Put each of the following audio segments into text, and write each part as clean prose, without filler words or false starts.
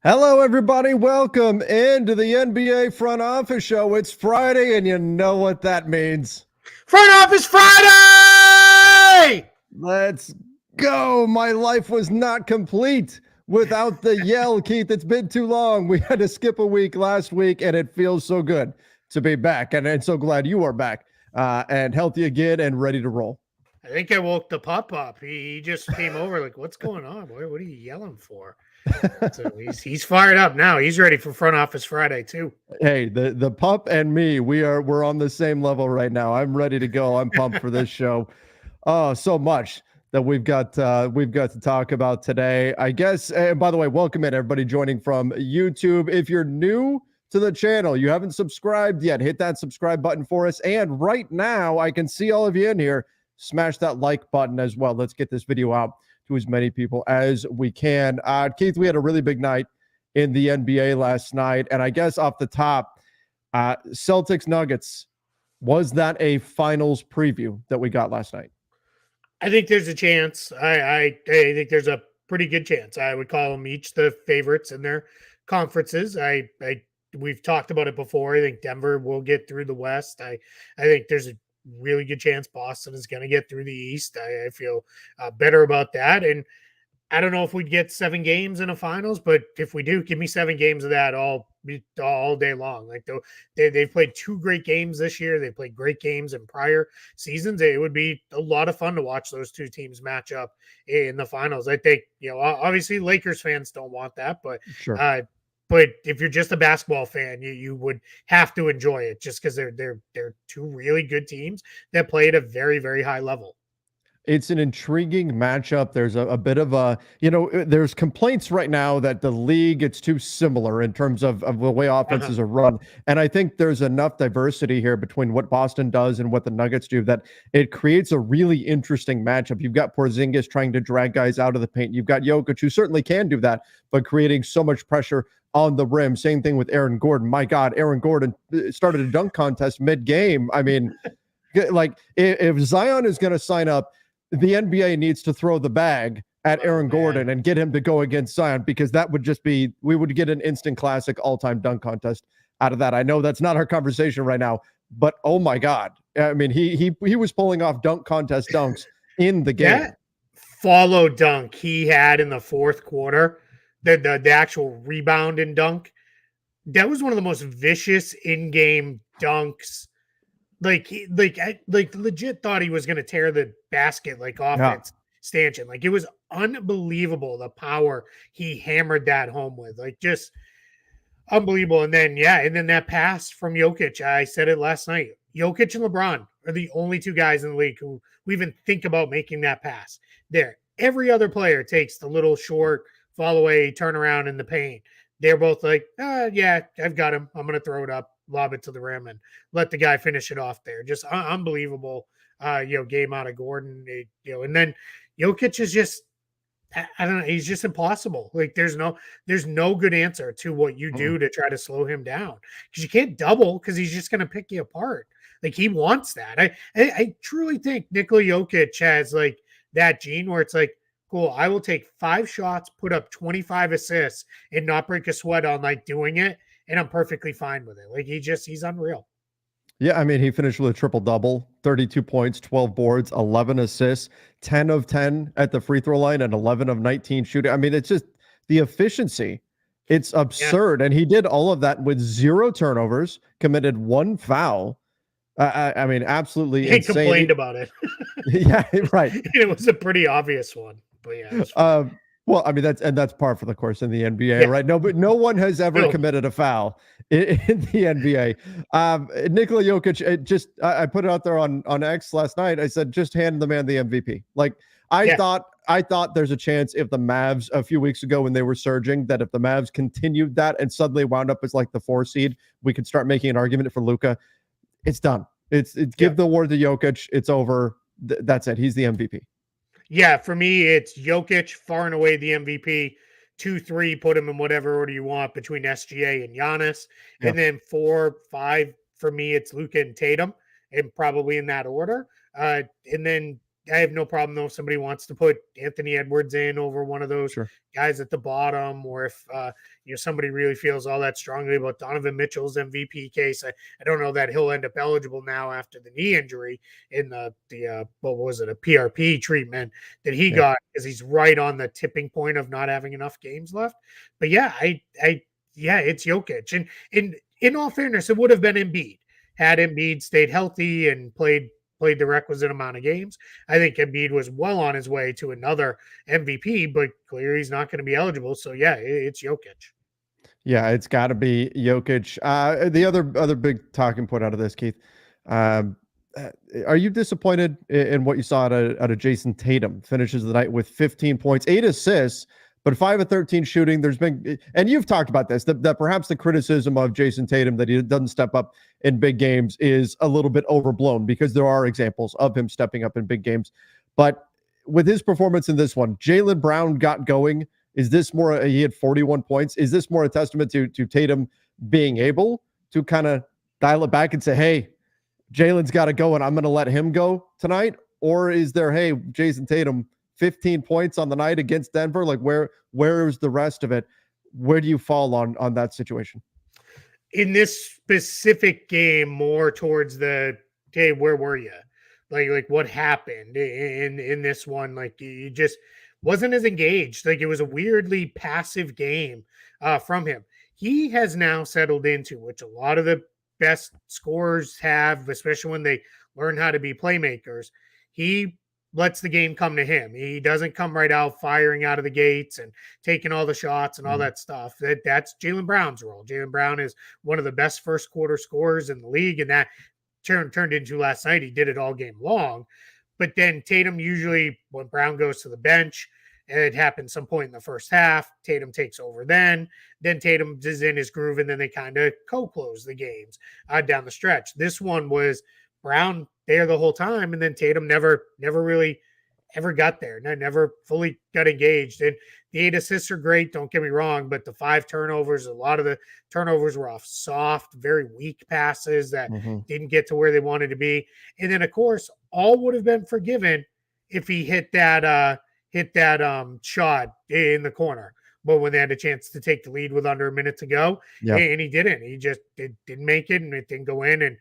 Hello, everybody. Welcome into the NBA Front Office Show. It's Friday, and you know what that means. Front Office Friday! Let's go. My life was not complete without the yell, Keith. It's been too long. We had to skip a week last week, and it feels so good to be back. And so glad you are back and healthy again and ready to roll. I think I woke the pup up. He just came over like, what's going on? What are you yelling for? So he's fired up now. He's ready for Front Office Friday too. Hey, the pup and me, we're on the same level right now. I'm ready to go. I'm pumped for this show. Oh, so much that we've got to talk about today. I guess, and by the way, welcome in everybody joining from YouTube. If you're new to the channel, you haven't subscribed yet, hit that subscribe button for us. And right now, I can see all of you in here. Smash that like button as well. Let's get this video out to as many people as we can. Keith, we had a really big night in the NBA last night, and I guess off the top, Celtics-Nuggets, was that a finals preview that we got last night? I think there's a chance. I think there's a pretty good chance. I would call them each the favorites in their conferences. We've talked about it before. I think Denver will get through the West. I think there's a really good chance Boston is going to get through the East. I feel better about that. And I don't know if we'd get 7 games in a finals, but if we do, give me 7 games of that all day long. Like they've played 2 great games this year. They played great games in prior seasons. It would be a lot of fun to watch those 2 teams match up in the finals. I think, obviously Lakers fans don't want that, but Sure. But if you're just a basketball fan, you would have to enjoy it just because they're 2 really good teams that play at a very, very high level. It's an intriguing matchup. There's a bit of a, there's complaints right now that the league, it's too similar in terms of the way offenses are run. And I think there's enough diversity here between what Boston does and what the Nuggets do that it creates a really interesting matchup. You've got Porzingis trying to drag guys out of the paint. You've got Jokic, who certainly can do that, but creating so much pressure on the rim. Same thing with Aaron Gordon. My God, Aaron Gordon started a dunk contest mid-game. I mean, like if Zion is going to sign up, the NBA needs to throw the bag at Aaron Gordon and get him to go against Zion, because that would just be, we would get an instant classic all-time dunk contest out of that. I know that's not our conversation right now, but oh my God. I mean, he was pulling off dunk contest dunks in the game. That follow dunk he had in the fourth quarter, the actual rebound and dunk, that was one of the most vicious in-game dunks. I legit thought he was going to tear the basket off its stanchion. Like, it was unbelievable the power he hammered that home with. Like, just unbelievable. And then that pass from Jokic, I said it last night. Jokic and LeBron are the only 2 guys in the league who even think about making that pass. There, every other player takes the little short fall away, turn around in the paint. They're both like, yeah, I've got him. I'm going to throw it up, lob it to the rim, and let the guy finish it off there. Just unbelievable, game out of Gordon. And then Jokic is just, I don't know, he's just impossible. Like, there's no good answer to what you do to try to slow him down, because you can't double, because he's just going to pick you apart. Like, he wants that. I truly think Nikola Jokic has that gene where it's like, cool, I will take 5 shots, put up 25 assists, and not break a sweat on doing it, and I'm perfectly fine with it. Like, he's unreal. Yeah, I mean, he finished with a triple-double, 32 points, 12 boards, 11 assists, 10 of 10 at the free throw line, and 11 of 19 shooting. I mean, it's just the efficiency. It's absurd. Yeah. And he did all of that with 0 turnovers, committed 1 foul. I mean, absolutely he insane. Complained about it. Yeah, right. It was a pretty obvious one, but yeah. Well, I mean, that's par for the course in the NBA, right? No one has ever committed a foul in the NBA. Nikola Jokic, I put it out there on X last night. I said, just hand the man the MVP. Like, I thought there's a chance, if the Mavs a few weeks ago when they were surging, that if the Mavs continued that and suddenly wound up as like the 4 seed, we could start making an argument for Luka. It's done. It's give the award to Jokic. It's over. That's it. He's the MVP. Yeah, for me, it's Jokic, far and away the MVP. 2, 3, put him in whatever order you want between SGA and Giannis. And then 4, 5, for me, it's Luka and Tatum, and probably in that order. And then have no problem though if somebody wants to put Anthony Edwards in over one of those Sure. guys at the bottom, or if somebody really feels all that strongly about Donovan Mitchell's MVP case. I don't know that he'll end up eligible now after the knee injury in the what was it, a PRP treatment that he Yeah. got, because he's right on the tipping point of not having enough games left. But yeah, yeah, it's Jokic, and in all fairness, it would have been Embiid had Embiid stayed healthy and played the requisite amount of games. I think Embiid was well on his way to another MVP, but clearly he's not going to be eligible. So yeah, it's Jokic. Yeah, it's got to be Jokic. The other big talking point out of this, Keith. Um, uh, are you disappointed in what you saw out of Jason Tatum? Finishes the night with 15 points, 8 assists, but 5 of 13 shooting. There's been, and you've talked about this, that perhaps the criticism of Jason Tatum that he doesn't step up in big games is a little bit overblown, because there are examples of him stepping up in big games. But with his performance in this one, Jaylen Brown got going. Is this more, he had 41 points. Is this more a testament to Tatum being able to kind of dial it back and say, hey, Jalen's got to go and I'm going to let him go tonight? Or is there, hey, Jason Tatum, 15 points on the night against Denver? Like where's the rest of it? Where do you fall on that situation? In this specific game, more towards the, hey, where were you? Like what happened in this one? Like you just wasn't as engaged. Like it was a weirdly passive game from him. He has now settled into, which a lot of the best scorers have, especially when they learn how to be playmakers. He lets the game come to him. He doesn't come right out firing out of the gates and taking all the shots and all that stuff. That's Jaylen Brown's role. Jaylen Brown is one of the best first quarter scorers in the league, and that turned into last night. He did it all game long. But then Tatum, usually when Brown goes to the bench, and it happened some point in the first half, Tatum takes over then Tatum is in his groove, and then they kind of co-close the games down the stretch. This one was Brown there the whole time, and then Tatum never really ever got there, never fully got engaged. And the 8 assists are great, don't get me wrong, but the 5 turnovers, a lot of the turnovers were off soft, very weak passes that didn't get to where they wanted to be. And then, of course, all would have been forgiven if he hit that shot in the corner. But when they had a chance to take the lead with under a minute to go, and he didn't. He just didn't make it, and it didn't go in. And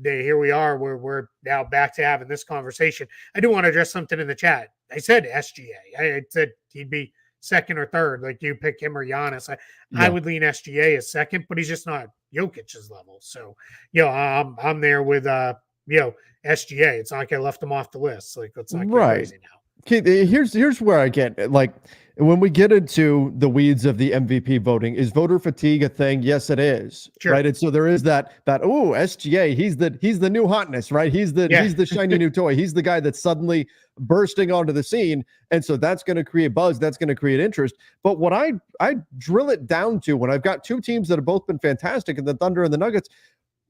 here we are. We're now back to having this conversation. I do want to address something in the chat. I said SGA. I said he'd be second or third. Like you pick him or Giannis. I would lean SGA as second, but he's just not Jokic's level. So, I'm there with SGA. It's not like I left him off the list. Like let's not get crazy now. Okay, here's where I get like when we get into the weeds of the MVP voting. Is voter fatigue a thing? Yes, it is. Sure. Right. And so there is that SGA, he's the new hotness, right? He's the shiny new toy. He's the guy that's suddenly bursting onto the scene. And so that's going to create buzz, that's going to create interest. But what I drill it down to, when I've got two teams that have both been fantastic, in the Thunder and the Nuggets,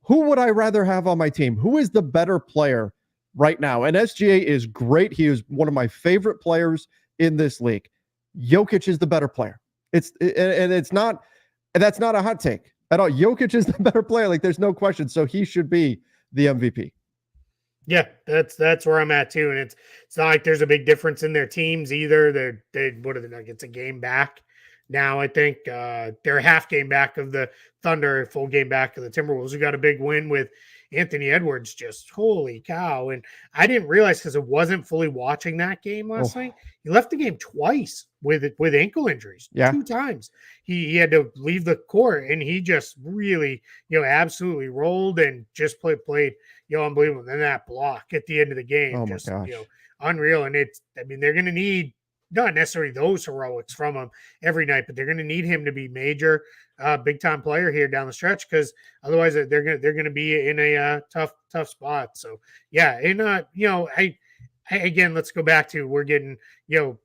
who would I rather have on my team? Who is the better player right now? And SGA is great. He is one of my favorite players in this league. Jokic is the better player. That's not a hot take at all. Jokic is the better player. Like there's no question. So he should be the MVP. Yeah, that's where I'm at too. And it's not like there's a big difference in their teams either. What are the Nuggets? A game back now, I think. They're a half game back of the Thunder, full game back of the Timberwolves, who got a big win with Anthony Edwards. Just holy cow. And I didn't realize, because I wasn't fully watching that game last night, he left the game twice with ankle injuries. 2 times. He had to leave the court, and he just really, absolutely rolled and just played unbelievable. And then that block at the end of the game, just unreal. And they're going to need not necessarily those heroics from him every night, but they're going to need him to be major, big time player here down the stretch, because otherwise they're going to be in a tough spot. So yeah, and I again, let's go back to, we're getting,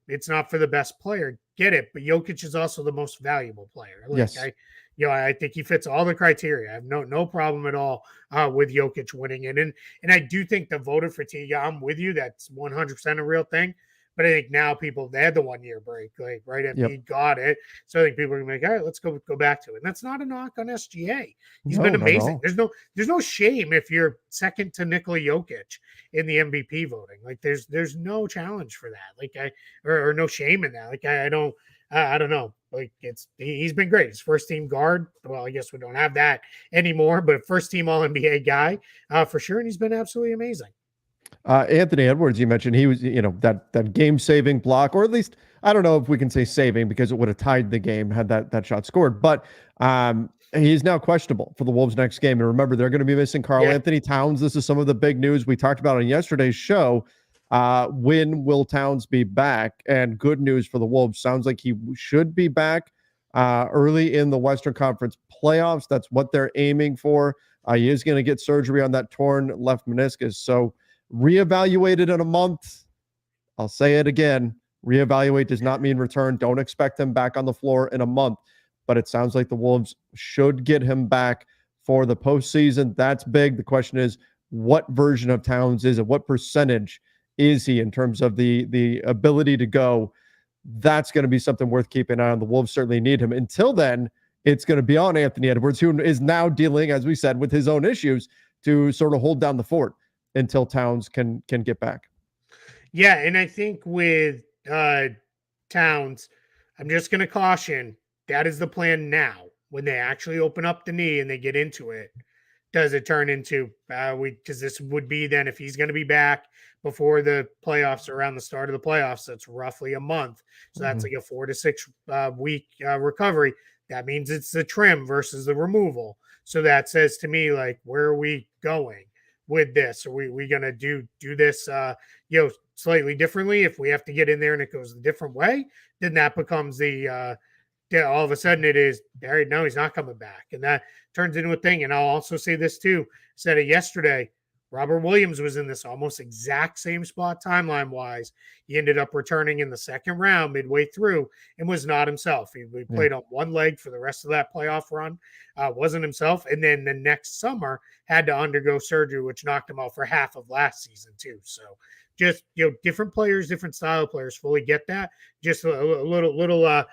it's not for the best player, get it, but Jokic is also the most valuable player. Yes. I think he fits all the criteria. I have no problem at all with Jokic winning it. And I do think the voter fatigue, I'm with you, that's 100% a real thing. But I think now they had the 1 year break, like right. Yep. Embiid got it. So I think people are gonna be like, all right, let's go back to it. And that's not a knock on SGA. He's No, been not at amazing. all. There's no shame if you're second to Nikola Jokic in the MVP voting. Like there's no challenge for that. Like or no shame in that. Like I don't know. Like he's been great. His first team guard. Well, I guess we don't have that anymore, but first team All NBA guy for sure, and he's been absolutely amazing. Anthony Edwards, you mentioned he was, that game saving block, or at least I don't know if we can say saving because it would have tied the game had that shot scored. But he's now questionable for the Wolves next game. And remember, they're going to be missing Karl-Anthony Towns. This is some of the big news we talked about on yesterday's show. When will Towns be back? And good news for the Wolves. Sounds like he should be back early in the Western Conference playoffs. That's what they're aiming for. He is going to get surgery on that torn left meniscus. So reevaluated in a month. I'll say it again. Reevaluate does not mean return. Don't expect him back on the floor in a month. But it sounds like the Wolves should get him back for the postseason. That's big. The question is, what version of Towns is it? What percentage is he in terms of the ability to go? That's going to be something worth keeping an eye on. The Wolves certainly need him. Until then, it's going to be on Anthony Edwards, who is now dealing, as we said, with his own issues to sort of hold down the fort until Towns can get back. Yeah, and I think with Towns, I'm just going to caution that is the plan now. When they actually open up the knee and they get into it, does it turn into because this would be then if he's going to be back before the playoffs, around the start of the playoffs, that's roughly a month. So that's like a 4 to 6 week recovery. That means it's the trim versus the removal. So that says to me, like, where are we going with this? Are we going to do this, slightly differently? If we have to get in there and it goes a different way, then that becomes all of a sudden it is, no, he's not coming back. And that turns into a thing. And I'll also say this too, said it yesterday, Robert Williams was in this almost exact same spot timeline wise. He ended up returning in the second round midway through and was not himself. He played on one leg for the rest of that playoff run, wasn't himself. And then the next summer had to undergo surgery, which knocked him out for half of last season too. So just, different players, different style players fully get that. Just a little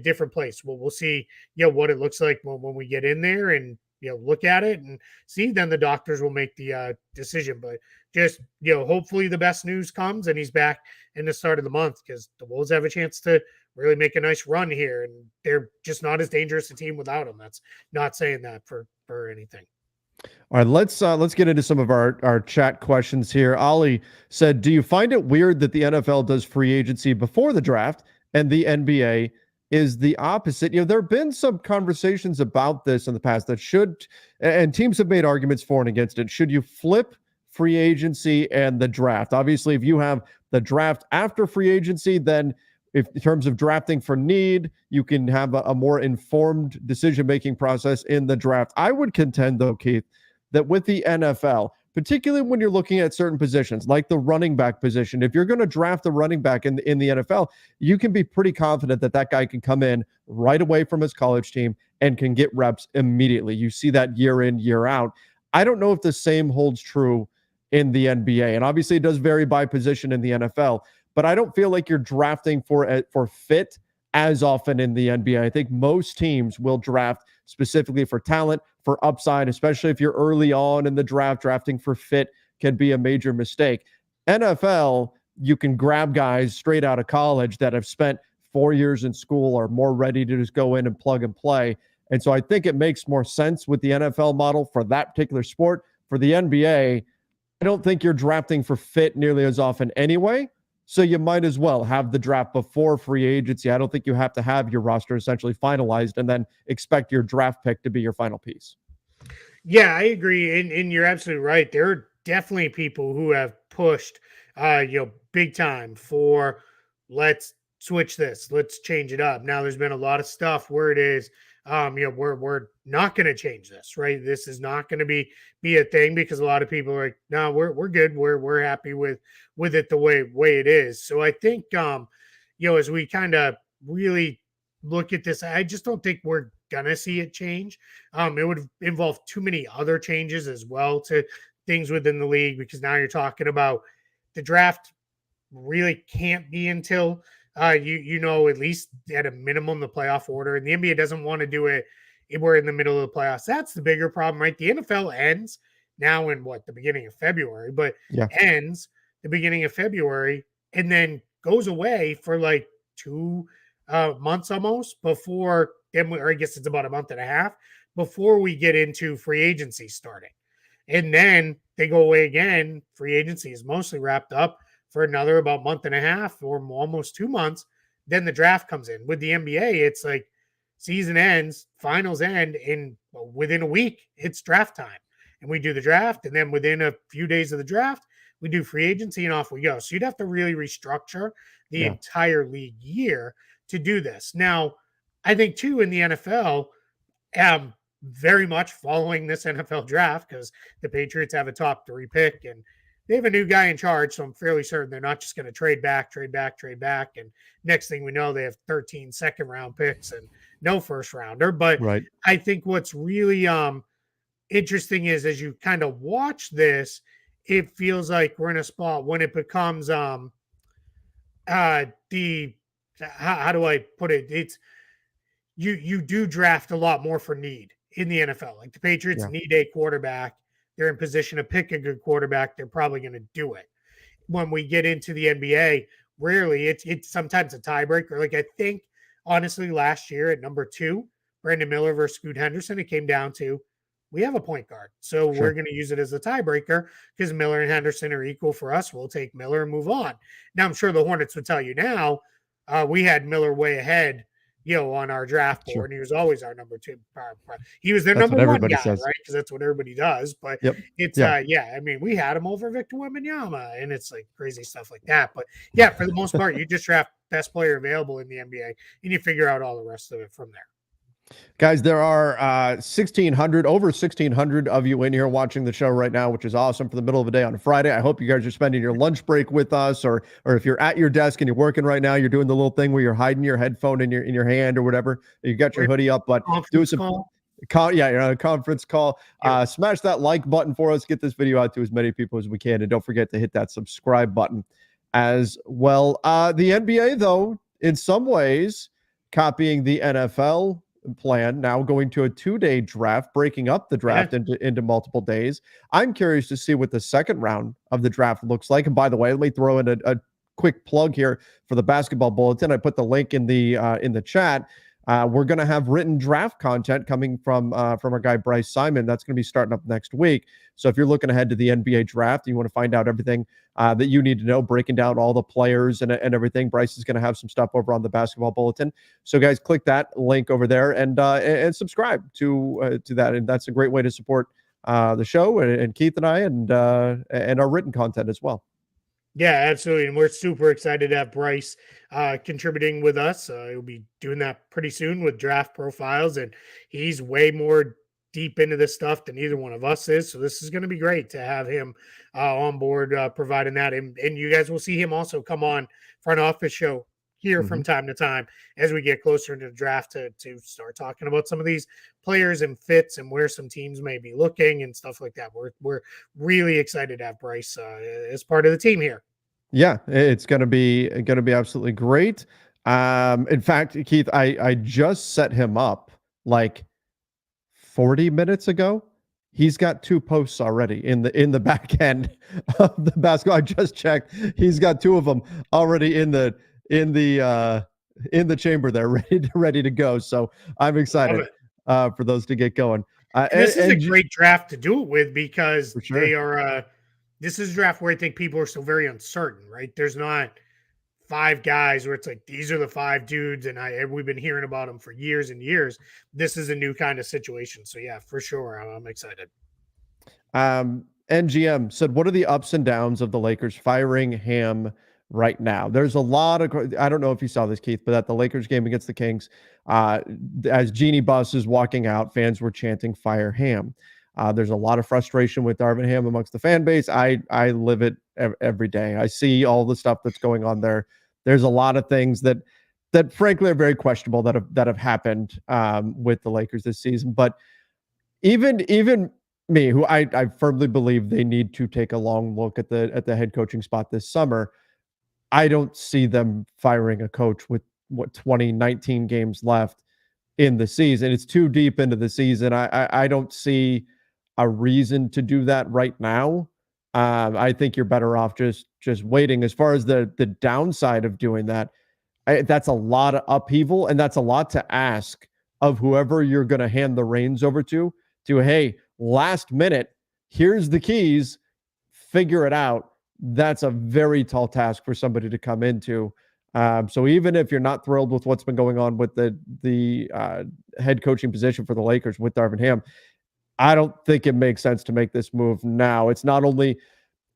different place. We'll see, what it looks like when we get in there and, look at it and see, then the doctors will make the decision. But just, hopefully the best news comes and he's back in the start of the month, because the Wolves have a chance to really make a nice run here. And they're just not as dangerous a team without him. That's not saying that for anything. All right, let's get into some of our chat questions here. Ollie said, do you find it weird that the NFL does free agency before the draft and the NBA is the opposite? There have been some conversations about this in the past and teams have made arguments for and against it. Should you flip free agency and the draft? Obviously, if you have the draft after free agency, then if in terms of drafting for need, you can have a more informed decision-making process in the draft. I would contend, though, Keith, that with the NFL, particularly when you're looking at certain positions like the running back position, if you're going to draft a running back in the NFL, you can be pretty confident that guy can come in right away from his college team and can get reps immediately. You see that year in, year out. I don't know if the same holds true in the NBA, and obviously it does vary by position in the NFL, but I don't feel like you're drafting for fit as often in the NBA. I think most teams will draft specifically for talent, for upside, especially if you're early on in the draft. Drafting for fit can be a major mistake. NFL, you can grab guys straight out of college that have spent 4 years in school, are more ready to just go in and plug and play. And so I think it makes more sense with the NFL model for that particular sport. For the NBA, I don't think you're drafting for fit nearly as often anyway. So you might as well have the draft before free agency. I don't think you have to have your roster essentially finalized and then expect your draft pick to be your final piece. Yeah, I agree. And you're absolutely right. There are definitely people who have pushed, big time for let's switch this, let's change it up. Now, there's been a lot of stuff where it is, we're not going to change this, right? This is not going to be a thing, because a lot of people are like, no, we're good. We're happy with it the way it is. So I think, as we kind of really look at this, I just don't think we're gonna see it change. It would involve too many other changes as well to things within the league, because now you're talking about the draft really can't be until at least at a minimum the playoff order. And the NBA doesn't want to do it. We're in the middle of the playoffs. That's the bigger problem, right? The NFL ends now in the beginning of February, but Yeah. ends the beginning of February and then goes away for like 2 months almost before then, or I guess it's about a month and a half before we get into free agency starting. And then they go away again. Free agency is mostly wrapped up for another about month and a half or almost 2 months. Then the draft comes in. With the NBA, it's like season ends, finals end, and within a week, it's draft time. And we do the draft. And then within a few days of the draft, we do free agency and off we go. So you'd have to really restructure the entire league year to do this. Now, I think too in the NFL, very much following this NFL draft because the Patriots have a top 3 pick and they have a new guy in charge. So I'm fairly certain they're not just going to trade back. And next thing we know, they have 13 second round picks and no first rounder. But Right. I think what's really interesting is as you kind of watch this, it feels like we're in a spot when it becomes how do I put it? It's you do draft a lot more for need in the NFL. Like the Patriots need a quarterback. They're in position to pick a good quarterback. They're probably going to do it. When we get into the NBA, rarely it's sometimes a tiebreaker. Like I think honestly last year at number 2, Brandon Miller versus Scoot Henderson, it came down to we have a point guard. So we're going to use it as a tiebreaker because Miller and Henderson are equal for us. We'll take Miller and move on. Now I'm sure the Hornets would tell you now we had Miller way ahead on our draft board, and he was always our number 2. He was their number 1 guy, says. right? Because that's what everybody does. But it's I mean, we had him over Victor Wembanyama, and it's like crazy stuff like that. But yeah, for the most part, you just draft best player available in the NBA, and you figure out all the rest of it from there. Guys, there are over 1,600 of you in here watching the show right now, which is awesome for the middle of the day on a Friday. I hope you guys are spending your lunch break with us, or if you're at your desk and you're working right now, you're doing the little thing where you're hiding your headphone in your hand or whatever. You got your hoodie up, but do some you're on a conference call. Smash that like button for us. Get this video out to as many people as we can, and don't forget to hit that subscribe button as well. The NBA, though, in some ways, copying the NFL plan, now going to a 2-day draft, breaking up the draft into multiple days. I'm curious to see what the second round of the draft looks like. And by the way, let me throw in a quick plug here for the basketball bulletin. I put the link in the chat. We're going to have written draft content coming from our guy Bryce Simon. That's going to be starting up next week. So if you're looking ahead to the NBA draft, you want to find out everything that you need to know, breaking down all the players and everything, Bryce is going to have some stuff over on the basketball bulletin. So guys, click that link over there and subscribe to that. And that's a great way to support the show and Keith and I and our written content as well. Yeah, absolutely. And we're super excited to have Bryce contributing with us. He'll be doing that pretty soon with draft profiles, and he's way more deep into this stuff than either one of us is. So this is going to be great to have him on board providing that. And you guys will see him also come on Front Office Show here from time to time as we get closer into the draft to start talking about some of these players and fits and where some teams may be looking and stuff like that. We're really excited to have Bryce as part of the team here. Yeah, it's going to be absolutely great. In fact, Keith, I just set him up like 40 minutes ago. He's got 2 posts already in the back end of the basketball. I just checked. He's got 2 of them already in the chamber there, ready to go. So I'm excited for those to get going. This is a great draft to do it with because sure. they are. This is a draft where I think people are still very uncertain, right? There's not 5 guys where it's like these are the 5 dudes, and we've been hearing about them for years and years. This is a new kind of situation, so yeah, for sure, I'm excited. NGM said, "What are the ups and downs of the Lakers firing Ham right now?" There's a lot of, I don't know if you saw this, Keith, but at the Lakers game against the Kings, as Jeannie Buss is walking out, fans were chanting "Fire Ham." There's a lot of frustration with Darvin Ham amongst the fan base. I live it every day. I see all the stuff that's going on there. There's a lot of things that frankly are very questionable that have happened with the Lakers this season. But even me, who I firmly believe they need to take a long look at the head coaching spot this summer, I don't see them firing a coach with 2019 games left in the season. It's too deep into the season. I don't see a reason to do that right now. I think you're better off just waiting. As far as the downside of doing that, that's a lot of upheaval, and that's a lot to ask of whoever you're going to hand the reins over to. Hey, last minute, here's the keys, figure it out. That's a very tall task for somebody to come into. So even if you're not thrilled with what's been going on with the head coaching position for the Lakers with Darvin Ham, I don't think it makes sense to make this move now. It's not only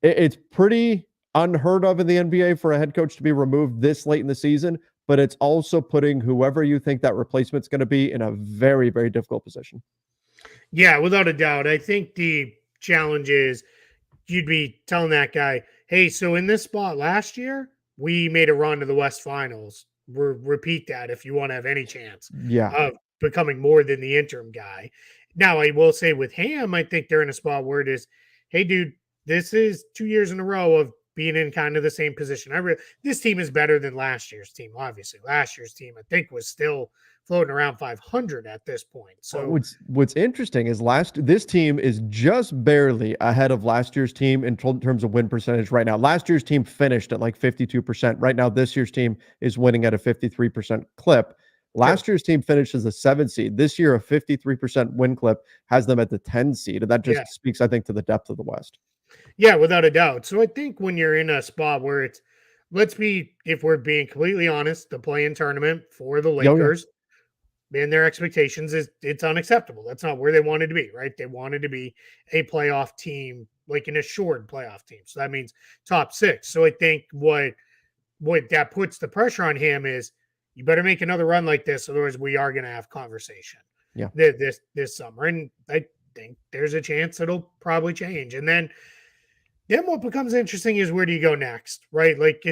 it's pretty unheard of in the NBA for a head coach to be removed this late in the season, but it's also putting whoever you think that replacement's going to be in a very, very difficult position. Yeah, without a doubt. I think the challenge is you'd be telling that guy, hey, so in this spot last year, we made a run to the West Finals. Repeat that if you want to have any chance Yeah. of becoming more than the interim guy. Now, I will say with Ham, I think they're in a spot where it is, hey, dude, this is 2 years in a row of being in kind of the same position. This team is better than last year's team. Obviously, last year's team, I think, was still floating around 500 at this point. So what's interesting is this team is just barely ahead of last year's team in terms of win percentage right now. Last year's team finished at like 52%. Right now, this year's team is winning at a 53% clip. Last year's team finished as a 7 seed. This year, a 53% win clip has them at the 10 seed. And that just speaks, I think, to the depth of the West. Yeah, without a doubt. So I think when you're in a spot where it's, if we're being completely honest, the play-in tournament for the Lakers and their expectations it's unacceptable. That's not where they wanted to be, right? They wanted to be a playoff team, like an assured playoff team. So that means top 6. So I think what that puts the pressure on him is you better make another run like this, otherwise we are going to have conversation. Yeah, this summer, and I think there's a chance it'll probably change. And then what becomes interesting is where do you go next, right? Like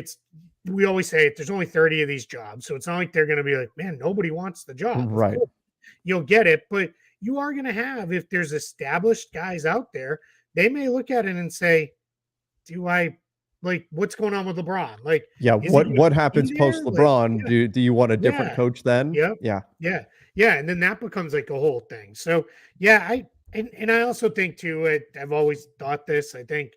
we always say there's only 30 of these jobs. So it's not like they're going to be like, man, nobody wants the job. right. You'll get it. But you are going to have, if there's established guys out there, they may look at it and say, what's going on with LeBron? Like, yeah, what happens post LeBron? Like, do you want a different coach then? Yeah. And then that becomes like a whole thing. So yeah, I also think too, I've always thought this, I think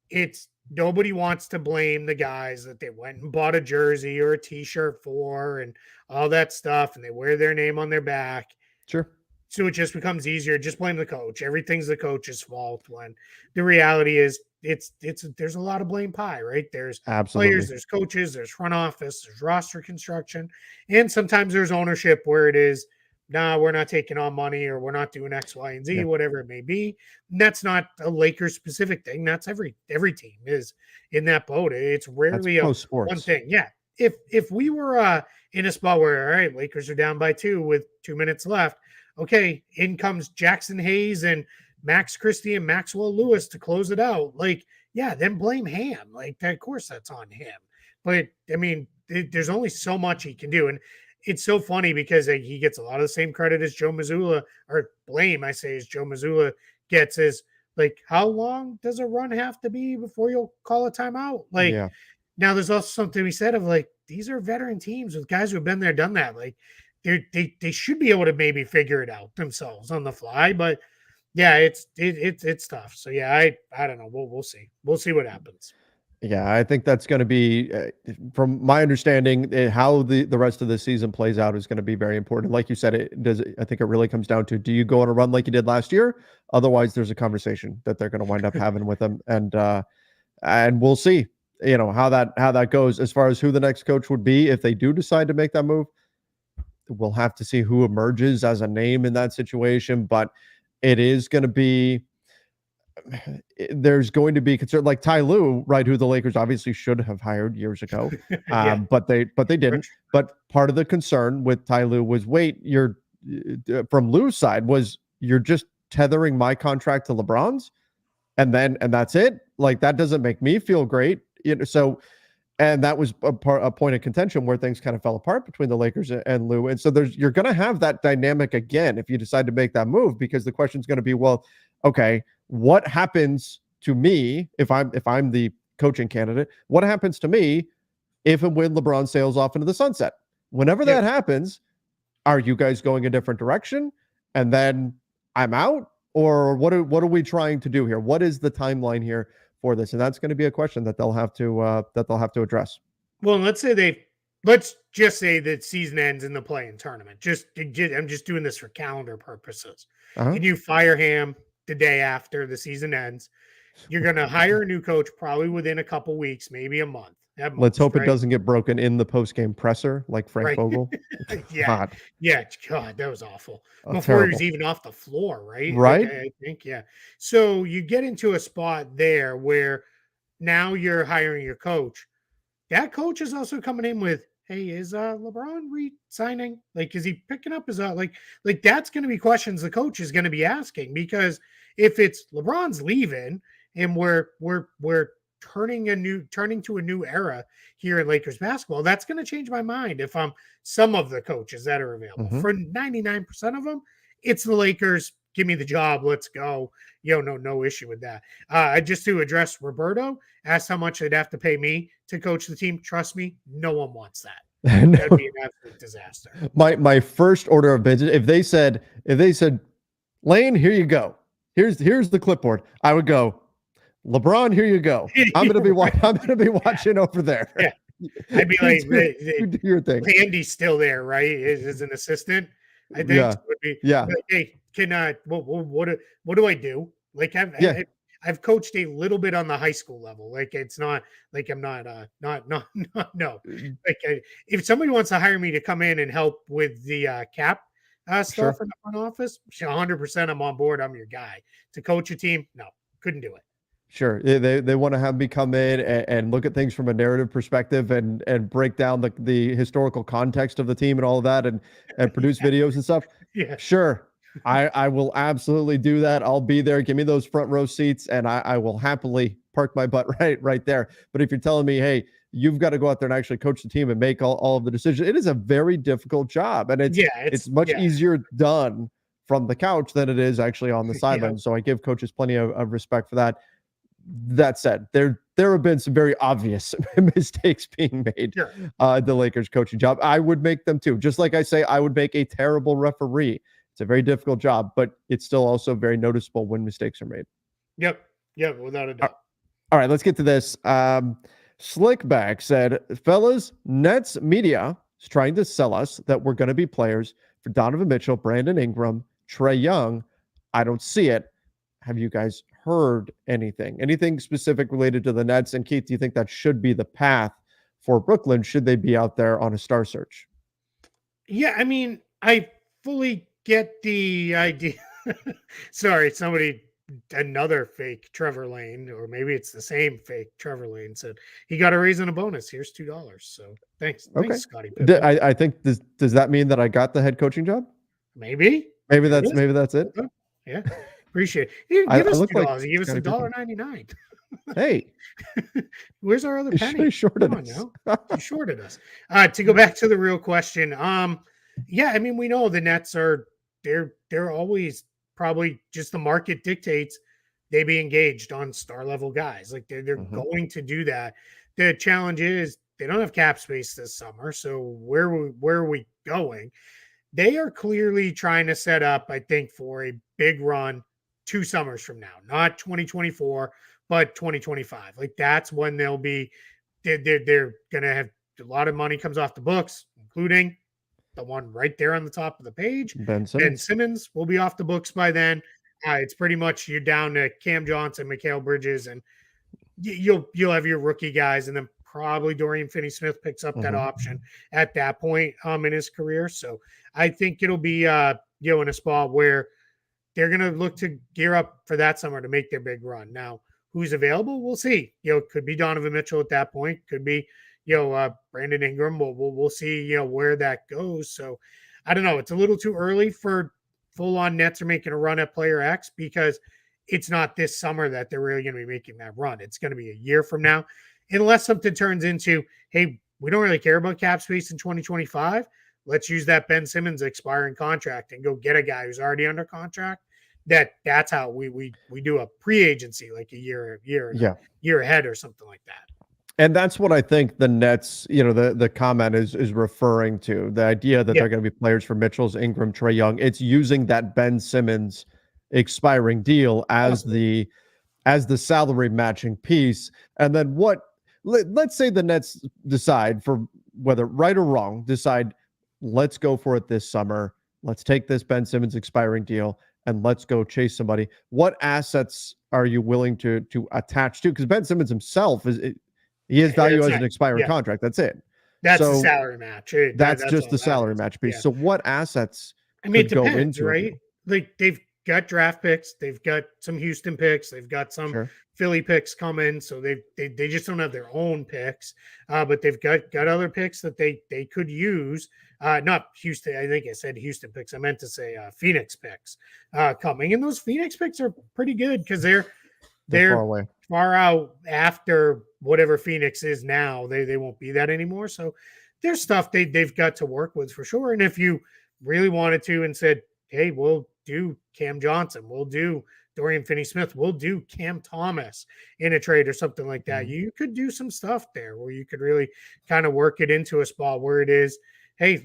it's nobody wants to blame the guys that they went and bought a jersey or a t-shirt for and all that stuff, and they wear their name on their back. Sure. So it just becomes easier. Just blame the coach. Everything's the coach's fault, when the reality is there's a lot of blame pie, right? There's players, there's coaches, there's front office, there's roster construction, and sometimes there's ownership where it is, nah, we're not taking on money, or we're not doing X, Y, and Z, whatever it may be. And that's not a Lakers specific thing. That's every team is in that boat. It's rarely one thing. Yeah. If we were in a spot where, all right, Lakers are down by 2 with 2 minutes left. Okay, in comes Jackson Hayes and Max Christie and Maxwell Lewis to close it out. Like, yeah, then blame Ham. Like, of course that's on him. But I mean, there's only so much he can do. And it's so funny because he gets a lot of the same credit as Joe Mazzulla, or blame, I say, as Joe Mazzulla gets, is like, how long does a run have to be before you'll call a timeout? Like, now there's also something we said of like, these are veteran teams with guys who've been there, done that. Like, they should be able to maybe figure it out themselves on the fly. But yeah, it's tough. So yeah, I don't know. We'll see. We'll see what happens. Yeah, I think that's going to be, from my understanding, how the rest of the season plays out is going to be very important. Like you said, I think it really comes down to, do you go on a run like you did last year? Otherwise, there's a conversation that they're going to wind up having with them, and we'll see, how that goes as far as who the next coach would be if they do decide to make that move. We'll have to see who emerges as a name in that situation, but it is going to be. There's going to be concern, like Ty Lue, right, who the Lakers obviously should have hired years ago, but they didn't. But part of the concern with Ty Lue was, you're from Lue's side was, you're just tethering my contract to LeBron's, and that's it. Like, that doesn't make me feel great, So, and that was a point of contention where things kind of fell apart between the Lakers and Lue. And so you're going to have that dynamic again if you decide to make that move, because the question is going to be, well, okay, what happens to me if I'm the coaching candidate? What happens to me if and when LeBron sails off into the sunset. Whenever that happens, are you guys going a different direction? And then I'm out? Or what are we trying to do here? What is the timeline here for this? And that's going to be a question that they'll have to address. Well, let's just say that season ends in the play-in tournament. I'm just doing this for calendar purposes. And you fire him the day after the season ends. You're going to hire a new coach probably within a couple weeks, maybe a month. Let's hope it doesn't get broken in the post-game presser like Frank Vogel. God, that was awful. Before terrible. he was even off the floor, right? Right. I think, yeah. So you get into a spot there where now you're hiring your coach. That coach is also coming in with, hey, is LeBron re-signing? Like, is he picking up his like that's going to be questions the coach is going to be asking, because if it's LeBron's leaving and we're turning to a new era here in Lakers basketball, that's going to change my mind if I'm some of the coaches that are available. For 99% of them, it's the Lakers. Give me the job. Let's go. No issue with that. Just to address Roberto, asked how much they'd have to pay me to coach the team. Trust me, no one wants that. That'd be an absolute disaster. My first order of business, if they said, Lane, here you go. Here's the clipboard. I would go, LeBron, here you go. I'm gonna be watching over there. Yeah. I'd be like, do your thing. Andy's still there, right? As an assistant. I think would be, like, hey, what do I do? Like I've coached a little bit on the high school level. Like, it's not like I'm not no. Like, if somebody wants to hire me to come in and help with the cap stuff in the front office, 100% I'm on board. I'm your guy. To coach a team, no, couldn't do it. Sure. They want to have me come in and look at things from a narrative perspective and break down the historical context of the team and all of that and produce videos and stuff. Yeah. Sure. I will absolutely do that. I'll be there. Give me those front row seats and I will happily park my butt right there. But if you're telling me, hey, you've got to go out there and actually coach the team and make all of the decisions, it is a very difficult job. And it's much easier done from the couch than it is actually on the sideline. So I give coaches plenty of respect for that. That said, there have been some very obvious mistakes being made. The Lakers coaching job, I would make them too. Just like I say, I would make a terrible referee. It's a very difficult job, but it's still also very noticeable when mistakes are made. Yep, without a doubt. All right, let's get to this. Slickback said, fellas, Nets media is trying to sell us that we're going to be players for Donovan Mitchell, Brandon Ingram, Trae Young. I don't see it. Have you guys heard anything specific related to the Nets? And Keith, do you think that should be the path for Brooklyn? Should they be out there on a star search? Yeah, I mean, I fully get the idea. Sorry, another fake Trevor Lane, or maybe it's the same fake Trevor Lane, said he got a raise and a bonus. Here's $2. So thanks, Scotty. I think does that mean that I got the head coaching job? Maybe that's it. Yeah. Appreciate it. Give us $2. He gave us $1.99. Hey, where's our other penny? You shorted us. You shorted us. To go back to the real question, yeah, I mean, we know the Nets they're always probably just the market dictates they be engaged on star level guys. Like they're going to do that. The challenge is they don't have cap space this summer, so where are we going? They are clearly trying to set up, I think, for a big run 2 summers from now, not 2024, but 2025. Like that's when they'll be, they're going to have a lot of money comes off the books, including the one right there on the top of the page. Ben Simmons will be off the books by then. It's pretty much you're down to Cam Johnson, Mikal Bridges, and you'll have your rookie guys, and then probably Dorian Finney-Smith picks up that option at that point in his career. So I think it'll be in a spot where they're going to look to gear up for that summer to make their big run. Now, who's available? We'll see. Could be Donovan Mitchell at that point. Could be, Brandon Ingram. We'll see, where that goes. So I don't know. It's a little too early for full-on Nets are making a run at player X, because it's not this summer that they're really going to be making that run. It's going to be a year from now, unless something turns into, hey, we don't really care about cap space in 2025. Let's use that Ben Simmons expiring contract and go get a guy who's already under contract. That's how we do a pre-agency, like a year ahead or something like that. And that's what I think the Nets, the comment is referring to. The idea that Yeah, they're going to be players for Mitchell's, Ingram, Trey Young. It's using that Ben Simmons expiring deal possibly. as the salary matching piece. And then let's say the Nets decide, for whether right or wrong, decide, let's go for it this summer. Let's take this Ben Simmons expiring deal and let's go chase somebody. What assets are you willing to attach to? Because Ben Simmons himself he has value That's as an right. expiring Yeah, contract. That's it. that's the So salary match. that's That's just all the that salary is. match piece. Yeah. So what assets I mean, it could go depends, into a right? deal? Like they've got draft picks, they've got some Houston picks, they've got some Sure. Philly picks coming, so they just don't have their own picks, but they've got other picks that they could use. Not Houston, I think I said Houston picks. I meant to say Phoenix picks coming, and those Phoenix picks are pretty good because They're far they're away. far out after whatever Phoenix is now. They won't be that anymore. So there's stuff they've got to work with for sure. And if you really wanted to and said, hey, we'll do Cam Johnson, we'll do Dorian Finney-Smith, we'll do Cam Thomas in a trade or something like that, Mhm. you could do some stuff there where you could really kind of work it into a spot where it is, hey,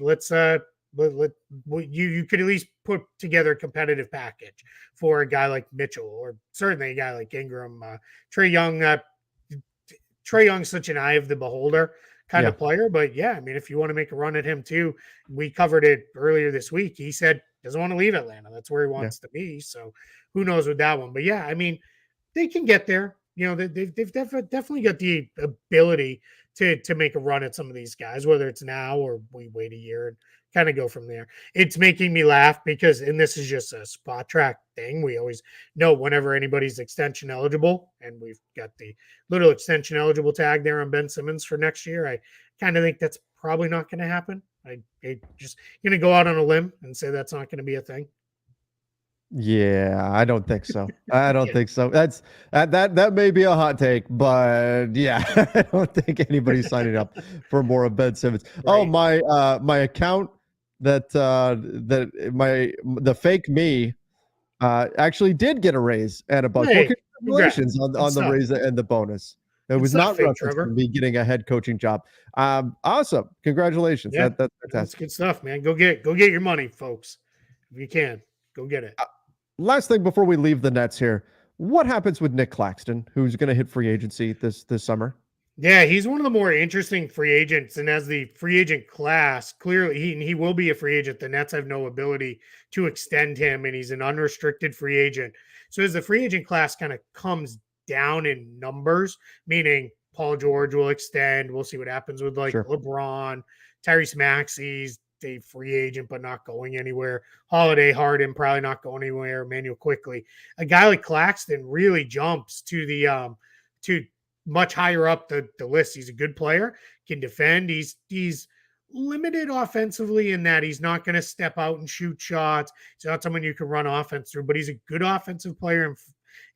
you could at least put together a competitive package for a guy like Mitchell, or certainly a guy like Ingram, Trey Young. Trey Young's such an eye of the beholder kind Yeah. of player, but yeah, I mean, if you want to make a run at him too, we covered it earlier this week. He said doesn't want to leave Atlanta. That's where he Yeah. wants to be. So who knows with that one? But yeah, I mean, they can get there. You know, they've definitely got the ability to make a run at some of these guys, whether it's now or we wait a year and kind of go from there. It's making me laugh because, and this is just a spot track thing. We always know whenever anybody's extension eligible, and we've got the little extension eligible tag there on Ben Simmons for next year. I kind of think that's probably not going to happen. I just going to go out on a limb and say that's not going to be a thing. Yeah, I don't think so. I don't Yeah, think so. That may be a hot take, but yeah, I don't think anybody's signing up for more of Ben Simmons. Oh, right. my account the fake me actually did get a raise and a bonus. Well, Hey, congratulations congrats. Good on the stuff. raise and the bonus. It Good was stuff, not fake referenced to Trevor. me getting a head coaching job. Awesome. Congratulations. Yeah, That's that's fantastic. good stuff, man. Go get your money, folks. If you can, go get it. Last thing before we leave the Nets here, what happens with Nick Claxton, who's going to hit free agency this summer? Yeah, he's one of the more interesting free agents, and as the free agent class, clearly he will be a free agent. The Nets have no ability to extend him, and he's an unrestricted free agent. So as the free agent class kind of comes down in numbers, meaning Paul George will extend, we'll see what happens with like Sure. LeBron, Tyrese Maxey's a free agent but not going anywhere. Holiday Harden probably not going anywhere. Emmanuel Quickly, a guy like Claxton really jumps to the to much higher up the list. He's a good player, can defend. He's limited offensively in that he's not going to step out and shoot shots. He's not someone you can run offense through, but he's a good offensive player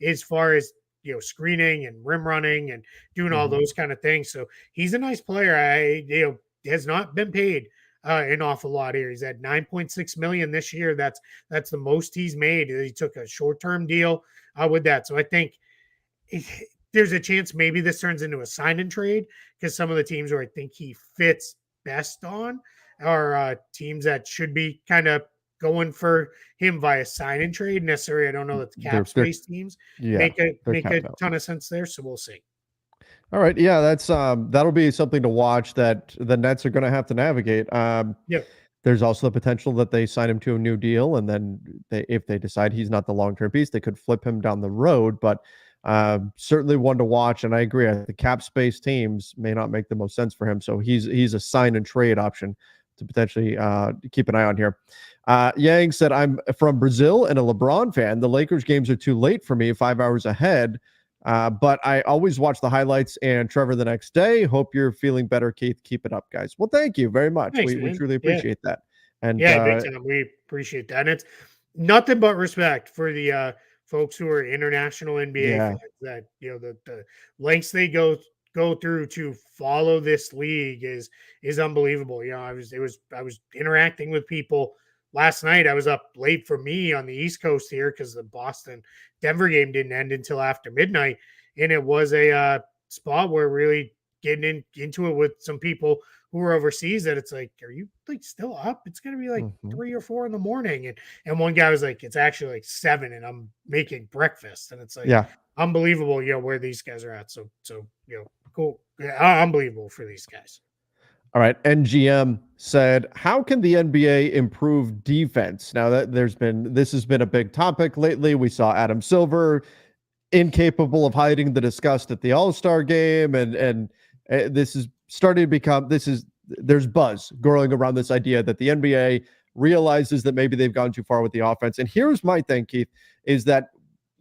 as far as screening and rim running and doing all Mhm. those kind of things. So he's a nice player. Has not been paid an awful lot here. He's at 9.6 million this year. That's the most he's made. He took a short term deal with that. So I think there's a chance maybe this turns into a sign and trade because some of the teams where I think he fits best on are teams that should be kind of going for him via sign and trade. Necessarily, I don't know that the cap They're space teams yeah, make they're a capped out. ton of sense there. So we'll see. All right, yeah, that's that'll be something to watch that the Nets are going to have to navigate. Yeah, There's also the potential that they sign him to a new deal, and then if they decide he's not the long-term piece, they could flip him down the road. But certainly one to watch. And I agree, the cap space teams may not make the most sense for him, so he's a sign and trade option to potentially keep an eye on here. Yang said, "I'm from Brazil and a LeBron fan. The Lakers games are too late for me, 5 hours ahead." But I always watch the highlights and Trevor the next day. Hope you're feeling better, Keith. Keep it up, guys. Well, thank you very much. thanks, We man. truly Yeah, appreciate that. And yeah, big time. We appreciate that. And it's nothing but respect for the folks who are international NBA yeah, fans that the lengths they go through to follow this league is unbelievable. I was interacting with people last night. I was up late for me on the East Coast here because the Boston Denver game didn't end until after midnight, and it was a spot where really getting into it with some people who were overseas that it's like, are you like still up? It's gonna be like Mhm. 3 or 4 in the morning. And one guy was like, it's actually like 7 and I'm making breakfast. And it's like Yeah. unbelievable, where these guys are at. So cool. Yeah, unbelievable for these guys. All right. NGM said, "How can the NBA improve defense?" Now that this has been a big topic lately. We saw Adam Silver incapable of hiding the disgust at the All-Star game, and this is starting to become there's buzz growing around this idea that the NBA realizes that maybe they've gone too far with the offense. And here's my thing, Keith, is that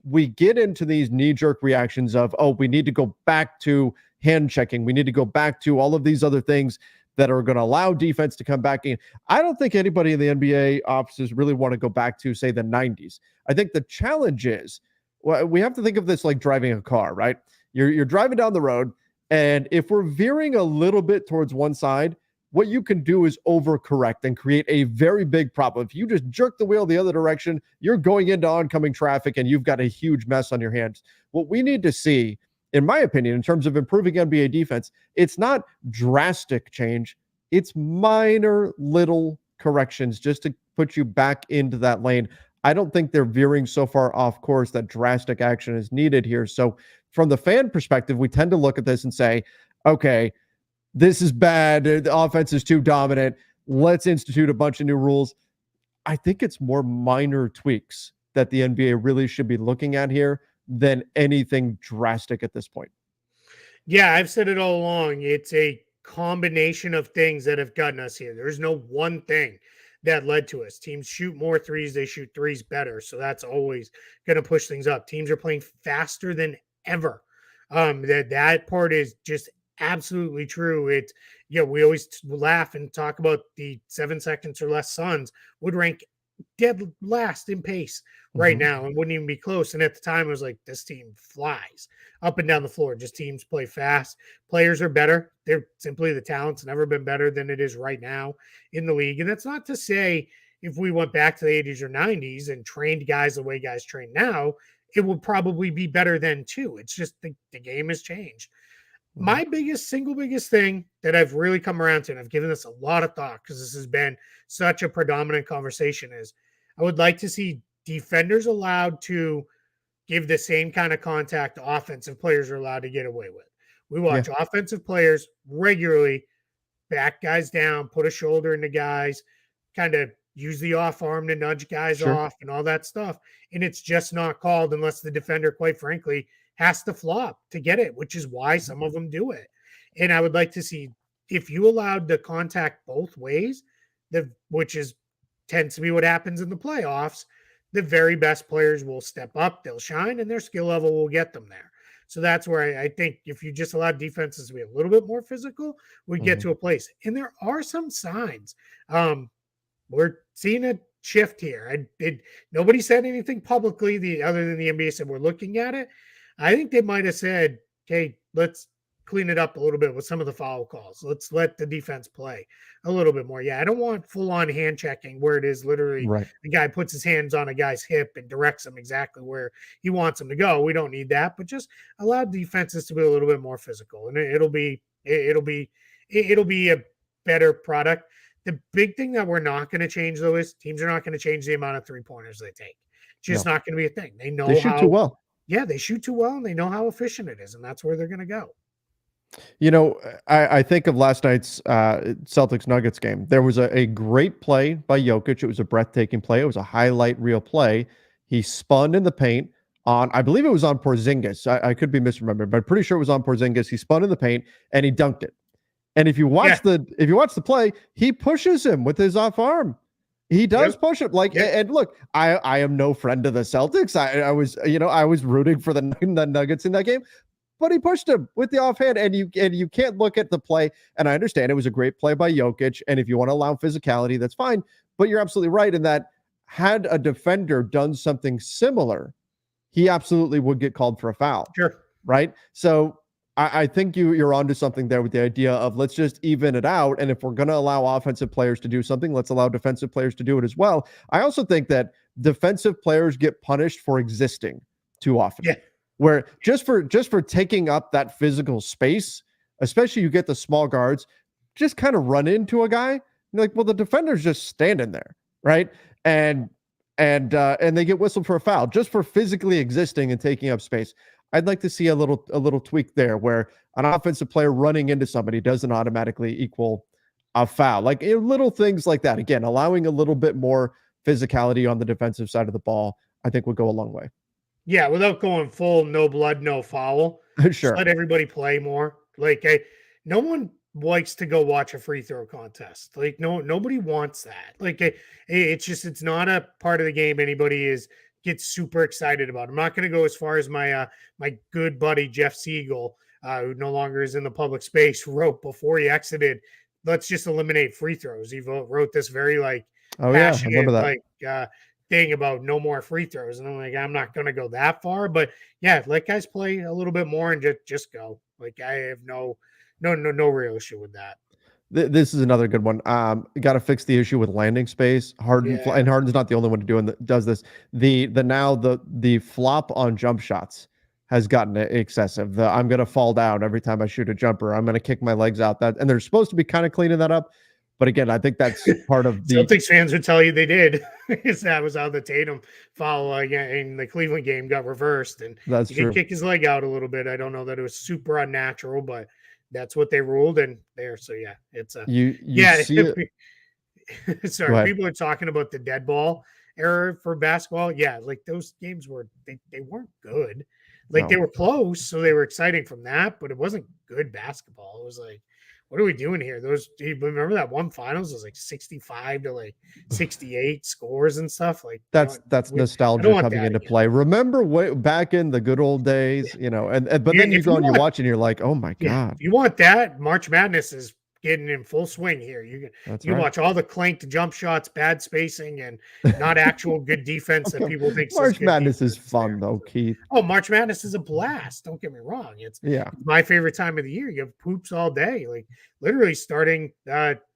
we get into these knee-jerk reactions of, oh, we need to go back to hand checking. We need to go back to all of these other things that are going to allow defense to come back in. I don't think anybody in the NBA offices really want to go back to, say, the 90s. I think the challenge is, well, we have to think of this like driving a car, right? You're driving down the road, and if we're veering a little bit towards one side, what you can do is overcorrect and create a very big problem. If you just jerk the wheel the other direction, you're going into oncoming traffic and you've got a huge mess on your hands. What we need to see, in my opinion, in terms of improving NBA defense, it's not drastic change, it's minor little corrections just to put you back into that lane. I don't think they're veering so far off course that drastic action is needed here. So, from the fan perspective, we tend to look at this and say, okay, this is bad. The offense is too dominant. Let's institute a bunch of new rules. I think it's more minor tweaks that the NBA really should be looking at here than anything drastic at this point. Yeah, I've said it all along. It's a combination of things that have gotten us here. There's no one thing that led to us. Teams shoot more threes, they shoot threes better. So that's always going to push things up. Teams are playing faster than ever. That part is just absolutely true. It's we always laugh and talk about the 7 seconds or less Suns would rank dead last in pace right now and wouldn't even be close. And at the time, it was like, this team flies up and down the floor. Just teams play fast. Players are better. They're simply the talent's never been better than it is right now in the league. And that's not to say if we went back to the 80s or 90s and trained guys the way guys train now, it would probably be better then too. It's just the game has changed. My single biggest thing that I've really come around to, and I've given this a lot of thought because this has been such a predominant conversation, is I would like to see defenders allowed to give the same kind of contact offensive players are allowed to get away with. We watch offensive players regularly back guys down, put a shoulder into guys, kind of use the off arm to nudge guys off and all that stuff. And it's just not called unless the defender, quite frankly, has to flop to get it, which is why some of them do it. And I would like to see if you allowed the contact both ways, which tends to be what happens in the playoffs, the very best players will step up, they'll shine, and their skill level will get them there. So that's where I think if you just allowed defenses to be a little bit more physical, we get to a place. And there are some signs. We're seeing a shift here. Nobody said anything publicly other than the NBA said we're looking at it. I think they might have said, "Okay, let's clean it up a little bit with some of the foul calls. Let's let the defense play a little bit more." Yeah, I don't want full-on hand checking where it is literally the guy puts his hands on a guy's hip and directs him exactly where he wants him to go. We don't need that, but just allow defenses to be a little bit more physical, and it'll be a better product. The big thing that we're not going to change, though, is teams are not going to change the amount of three-pointers they take. It's just not going to be a thing. They know they shoot too well. Yeah, they shoot too well, and they know how efficient it is, and that's where they're going to go. I think of last night's Celtics-Nuggets game. There was a great play by Jokic. It was a breathtaking play. It was a highlight reel play. He spun in the paint I believe it was on Porzingis. I could be misremembering, but I'm pretty sure it was on Porzingis. He spun in the paint, and he dunked it. And if you watch the play, he pushes him with his off arm. He does push it and look, I am no friend of the Celtics. I was rooting for the Nuggets in that game, but he pushed him with the offhand, and you can't look at the play. And I understand it was a great play by Jokic, and if you want to allow physicality, that's fine. But you're absolutely right in that had a defender done something similar, he absolutely would get called for a foul. Sure. Right. So I think you're onto something there with the idea of let's just even it out. And if we're going to allow offensive players to do something, let's allow defensive players to do it as well. I also think that defensive players get punished for existing too often. Yeah. Where just for taking up that physical space, especially you get the small guards, just kind of run into a guy. You're like, well, the defender's just standing there, right? And and they get whistled for a foul just for physically existing and taking up space. I'd like to see a little tweak there where an offensive player running into somebody doesn't automatically equal a foul. Like little things like that. Again, allowing a little bit more physicality on the defensive side of the ball, I think would go a long way. Yeah, without going full no blood, no foul. Just Sure. let everybody play more. No one likes to go watch a free throw contest. Like nobody wants that. It's not a part of the game anybody gets super excited about. I'm not going to go as far as my good buddy Jeff Siegel, who no longer is in the public space, wrote before he exited. Let's just eliminate free throws. He wrote this very Oh yeah, I remember passionate that. thing about no more free throws. And I'm like, I'm not going to go that far, but yeah, let guys play a little bit more and just go. Like I have no real issue with that. This is another good one. Got to fix the issue with landing space. Yeah. And Harden's not the only one does this. The flop on jump shots has gotten excessive. I'm gonna fall down every time I shoot a jumper. I'm gonna kick my legs out. And they're supposed to be kind of cleaning that up. But again, I think that's part of the Celtics fans would tell you they did. That was how the Tatum foul in the Cleveland game got reversed, and that's he true. did kick his leg out a little bit. I don't know that it was super unnatural, but that's what they ruled. And there, so yeah, it's a You yeah. see it. Sorry, people are talking about the dead ball error for basketball. Yeah, like those games they weren't good. Like they No. were close, so they were exciting from that, but it wasn't good basketball. It was like, what are we doing here? Do you remember that one finals was like 65 to like 68 scores and stuff? Like That's I don't nostalgia want coming that into again. play. Remember way back in the good old days, and but then you If go you and you're want, watching, you're like, oh my yeah, God. if you want that, March Madness is getting in full swing here. That's You can right. watch all the clanked jump shots, bad spacing, and not actual good defense that Okay. people think is March good Madness is defense there. fun though, Keith. Oh, March Madness is a blast. Don't get me wrong. Yeah. It's my favorite time of the year. You have hoops all day, like literally starting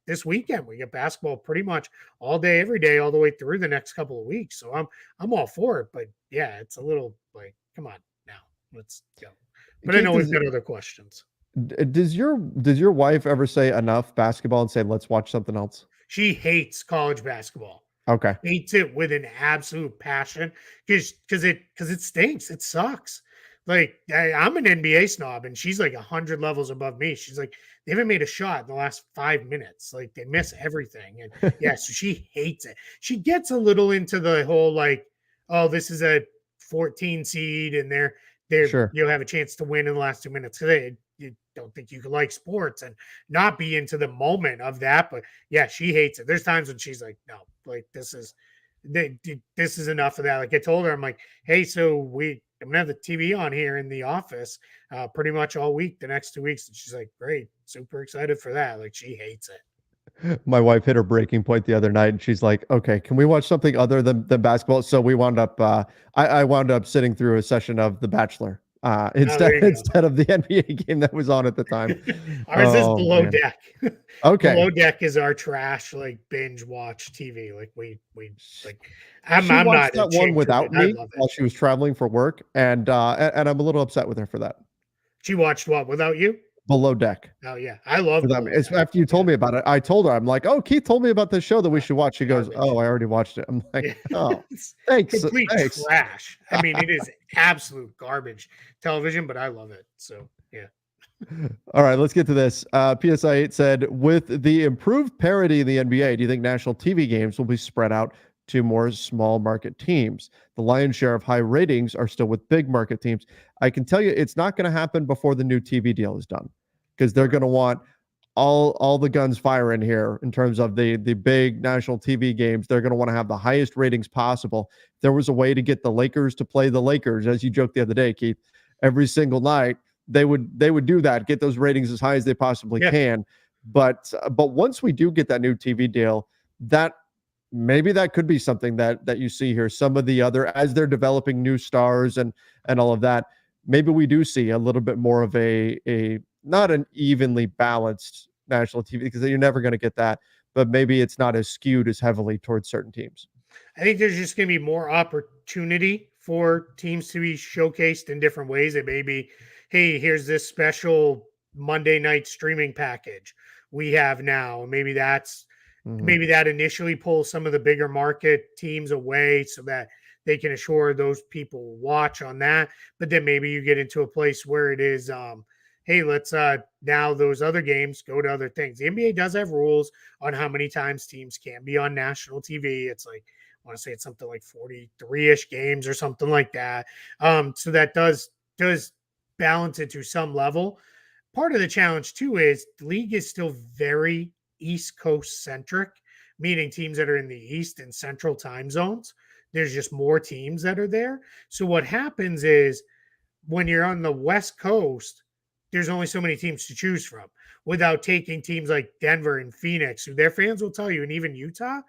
this weekend. We get basketball pretty much all day, every day, all the way through the next couple of weeks. So I'm all for it. But yeah, it's a little like, come on now, let's go. But I Keith, know we've got other questions. does your wife ever say enough basketball and say, let's watch something else? She hates college basketball. Okay. Hates it with an absolute passion because it stinks. It sucks. Like I'm an NBA snob, and she's like 100 levels above me. She's like, they haven't made a shot in the last 5 minutes. Like they miss everything, and yeah, so she hates it. She gets a little into the whole like, oh, this is a 14 seed, and Sure. you'll have a chance to win in the last 2 minutes. Because you don't think you could like sports and not be into the moment of that, but yeah, she hates it. There's times when she's like, no, like this is enough of that. Like I told her, I'm like, hey, so I'm gonna have the TV on here in the office pretty much all week, the next 2 weeks. And she's like, great, super excited for that. Like she hates it. My wife hit her breaking point the other night and she's like, okay, can we watch something other than basketball? So we wound up I wound up sitting through a session of The Bachelor Oh, instead there you go. instead of the NBA game that was on at the time. Ours is Oh below man. deck. Okay. Below deck is our trash like binge watch TV. Like we like She I'm watched not that one ashamed to admit without I me love it. while she was traveling for work, and I'm a little upset with her for that. She watched what without you? Below Deck. Oh yeah, I love Without me. Below It's Deck. after you Yeah, told me about it. I told her, I'm like, oh, Keith told me about this show that we should watch. She goes, oh, garbage. I already watched it. I'm like, Yeah, oh, it's thanks, complete thanks. trash. I mean, it is absolute garbage television, but I love it. So yeah. All right, let's get to this. PSI 8 said, with the improved parity in the NBA, do you think national TV games will be spread out to more small market teams? The lion's share of high ratings are still with big market teams. I can tell you it's not going to happen before the new TV deal is done because they're going to want all the guns firing here in terms of the big national TV games. They're going to want to have the highest ratings possible. If there was a way to get the Lakers to play the Lakers, as you joked the other day, Keith, every single night, they would do that, get those ratings as high as they possibly Yeah. can. But once we do get that new TV deal, that maybe that could be something that you see here. Some of the other, as they're developing new stars and all of that, maybe we do see a little bit more of a not an evenly balanced national TV, because you're never going to get that, but maybe it's not as skewed as heavily towards certain teams. I think there's just going to be more opportunity for teams to be showcased in different ways. It may be, hey, here's this special Monday night streaming package we have now. Maybe Mhm. that initially pulls some of the bigger market teams away so that they can assure those people watch on that. But then maybe you get into a place where it is, hey, let's now those other games go to other things. The NBA does have rules on how many times teams can be on national TV. It's like, I want to say it's something like 43-ish games or something like that. So that does balance it to some level. Part of the challenge too is the league is still very East Coast centric, meaning teams that are in the East and Central time zones. There's just more teams that are there. So what happens is when you're on the West Coast, there's only so many teams to choose from without taking teams like Denver and Phoenix, who their fans will tell you, and even Utah,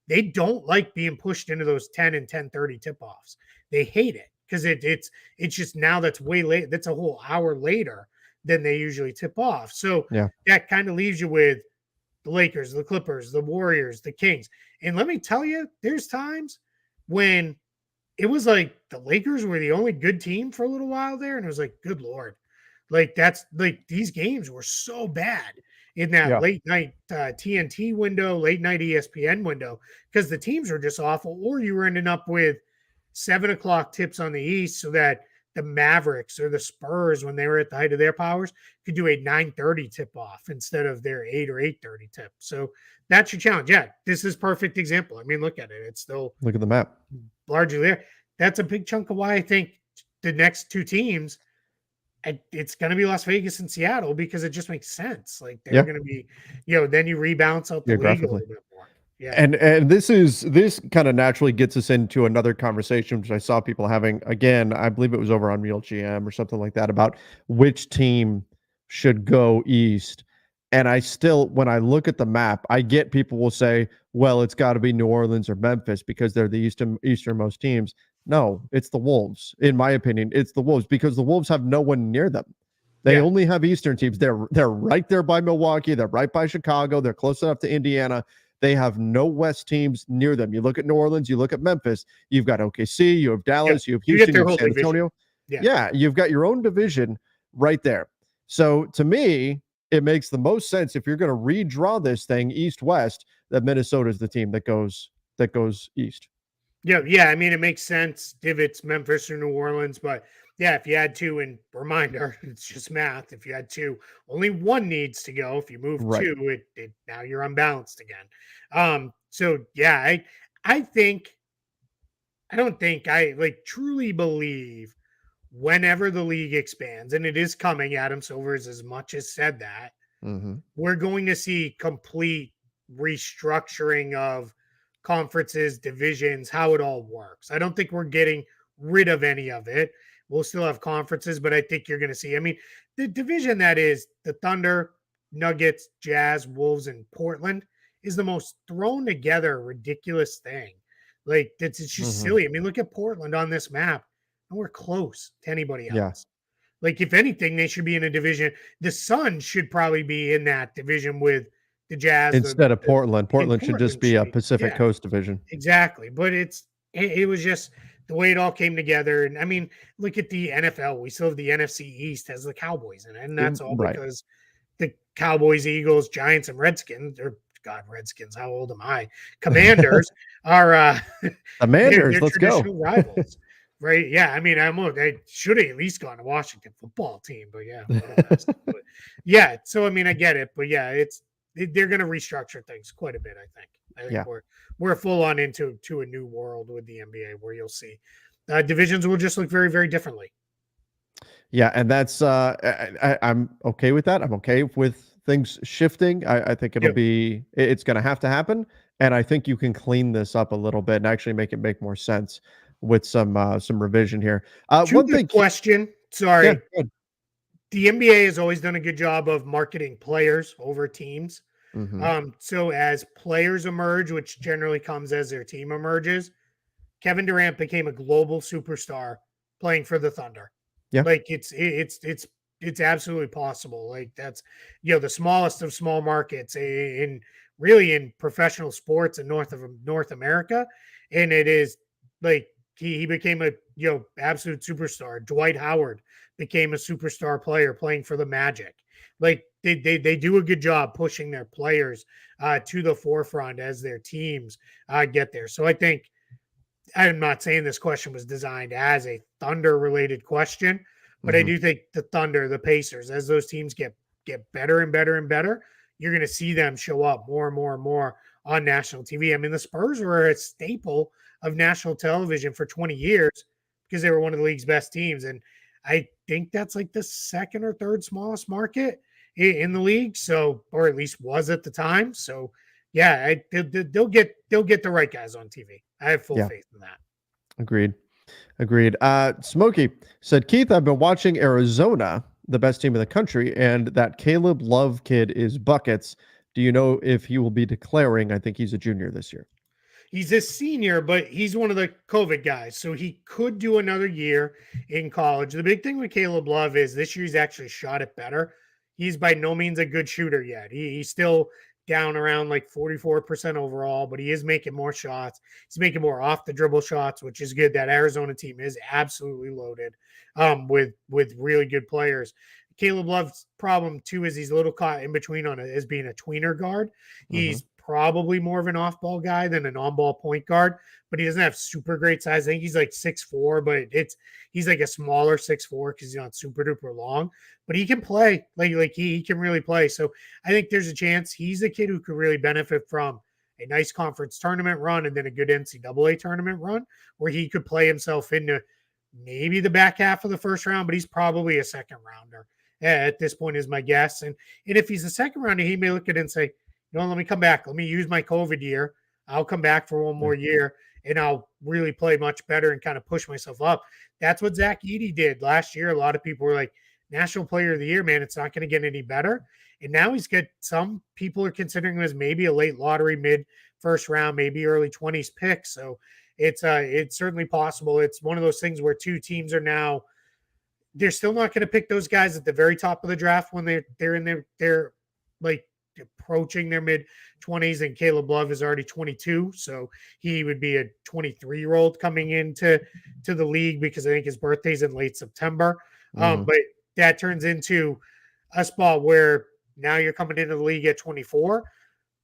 they don't like being pushed into those 10 and 10:30 tip-offs. They hate it because it's just now that's way late. That's a whole hour later than they usually tip off. So Yeah. that kind of leaves you with the Lakers, the Clippers, the Warriors, the Kings. And let me tell you, there's times when it was like the Lakers were the only good team for a little while there. And it was like, good Lord. Like, that's like these games were so bad in that Yeah. late night TNT window, late night ESPN window, because the teams were just awful. Or you were ending up with 7 o'clock tips on the East so that the Mavericks or the Spurs, when they were at the height of their powers, could do a 9:30 tip off instead of their 8 or 8:30 tip. So that's your challenge. Yeah, this is perfect example. I mean, look at it. It's still Look at the map. largely there. That's a big chunk of why I think the next two teams, it's going to be Las Vegas and Seattle because it just makes sense. Like they're Yeah. going to be, then you rebalance out the league a Geographically. little bit more. Yeah. And this kind of naturally gets us into another conversation, which I saw people having again. I believe it was over on Real GM or something like that about which team should go east. And I still, when I look at the map, I get people will say, "Well, it's got to be New Orleans or Memphis because they're the easternmost teams." No, it's the Wolves. In my opinion, it's the Wolves because the Wolves have no one near them. They Yeah. only have Eastern teams. They're right there by Milwaukee. They're right by Chicago. They're close enough to Indiana. They have no West teams near them. You look at New Orleans, you look at Memphis, you've got OKC, you have Yep. Dallas, you have You get Houston, you their have whole San division. Antonio. Yeah. Yeah, you've got your own division right there. So to me, it makes the most sense if you're going to redraw this thing east-west that Minnesota is the team that goes east. Yeah, yeah. I mean, it makes sense if it's Memphis or New Orleans, but yeah, if you had two, and reminder, it's just math. If you had two, only one needs to go. If you move Right. two, it now you're unbalanced again. So yeah, I think I don't think I like truly believe whenever the league expands, and it is coming. Adam Silver has as much as said that Mhm. we're going to see complete restructuring of conferences, divisions, how it all works. I don't think we're getting rid of any of it. We'll still have conferences, but I think you're going to see, I mean, the division that is the Thunder, Nuggets, Jazz, Wolves, and Portland is the most thrown together, ridiculous thing. Like, it's just Mhm. silly. I mean, look at Portland on this map, and we're close to anybody Yeah. else. Like, if anything, they should be in a division. The Suns should probably be in that division with the Jazz. Instead of Portland, And Portland should just Portland be should a be, Pacific yeah, Coast division. exactly. But it was just the way it all came together. And I mean, look at the NFL. We still have the NFC East has the Cowboys in it, and that's all Right. because the Cowboys, Eagles, Giants, and Redskins, or God, Redskins, how old am I? Commanders are Commanders, they're let's go. traditional rivals. Right. Yeah. I mean, I should have at least gone to Washington football team, but yeah, what a mess. But yeah. So, I mean, I get it, but yeah, they're going to restructure things quite a bit. I think Yeah. we're full on into a new world with the NBA where you'll see divisions will just look very, very differently. Yeah, and that's I'm okay with that. I'm okay with things shifting. I think it'll Yep. be it's going to have to happen, and I think you can clean this up a little bit and actually make it make more sense with some revision here. To One the thing, question, yeah, sorry, good. the NBA has always done a good job of marketing players over teams. Hmm. So as players emerge, which generally comes as their team emerges, Kevin Durant became a global superstar playing for the Thunder. Yeah. Like it's absolutely possible. Like that's the smallest of small markets in really in professional sports in North America, and it is like he became a absolute superstar. Dwight Howard became a superstar player playing for the Magic. Like they do a good job pushing their players to the forefront as their teams get there. So I think I'm not saying this question was designed as a Thunder related question, but I Mhm. do think the Thunder, the Pacers, as those teams get better and better and better, you're going to see them show up more and more and more on national TV. I mean, the Spurs were a staple of national television for 20 years because they were one of the league's best teams, and I think that's like the second or third smallest market in the league. So, or at least was at the time. So, yeah, they'll get the right guys on TV. I have full Yeah, faith in that. agreed. Agreed. Smokey said, Keith, I've been watching Arizona, the best team in the country, and that Caleb Love kid is buckets. Do you know if he will be declaring? I think he's a junior this year. He's a senior, but he's one of the COVID guys, so he could do another year in college. The big thing with Caleb Love is this year he's actually shot it better. He's by no means a good shooter yet. He's still down around like 44% overall, but he is making more shots. He's making more off the dribble shots, which is good. That Arizona team is absolutely loaded with really good players. Caleb Love's problem too is he's a little caught in between on it as being a tweener guard. Mhm. He's probably more of an off-ball guy than an on-ball point guard, but he doesn't have super great size. I think he's like 6'4", but he's like a smaller 6'4" because he's not super duper long. But he can play, like he can really play. So I think there's a chance he's a kid who could really benefit from a nice conference tournament run and then a good NCAA tournament run where he could play himself into maybe the back half of the first round, but he's probably a second rounder at this point, is my guess. And if he's a second rounder, he may look at it and say, let me come back. Let me use my COVID year. I'll come back for one more year and I'll really play much better and kind of push myself up. That's what Zach Edey did last year. A lot of people were like, National Player of the Year, man, it's not going to get any better. And now he's got some people are considering him as maybe a late lottery, mid first round, maybe early 20s pick. So it's certainly possible. It's one of those things where two teams are now, they're still not going to pick those guys at the very top of the draft when they're in their like approaching their mid 20s, and Caleb Love is already 22, so he would be a 23-year-old coming into the league because I think his birthday's in late September. Mhm. But that turns into a spot where now you're coming into the league at 24,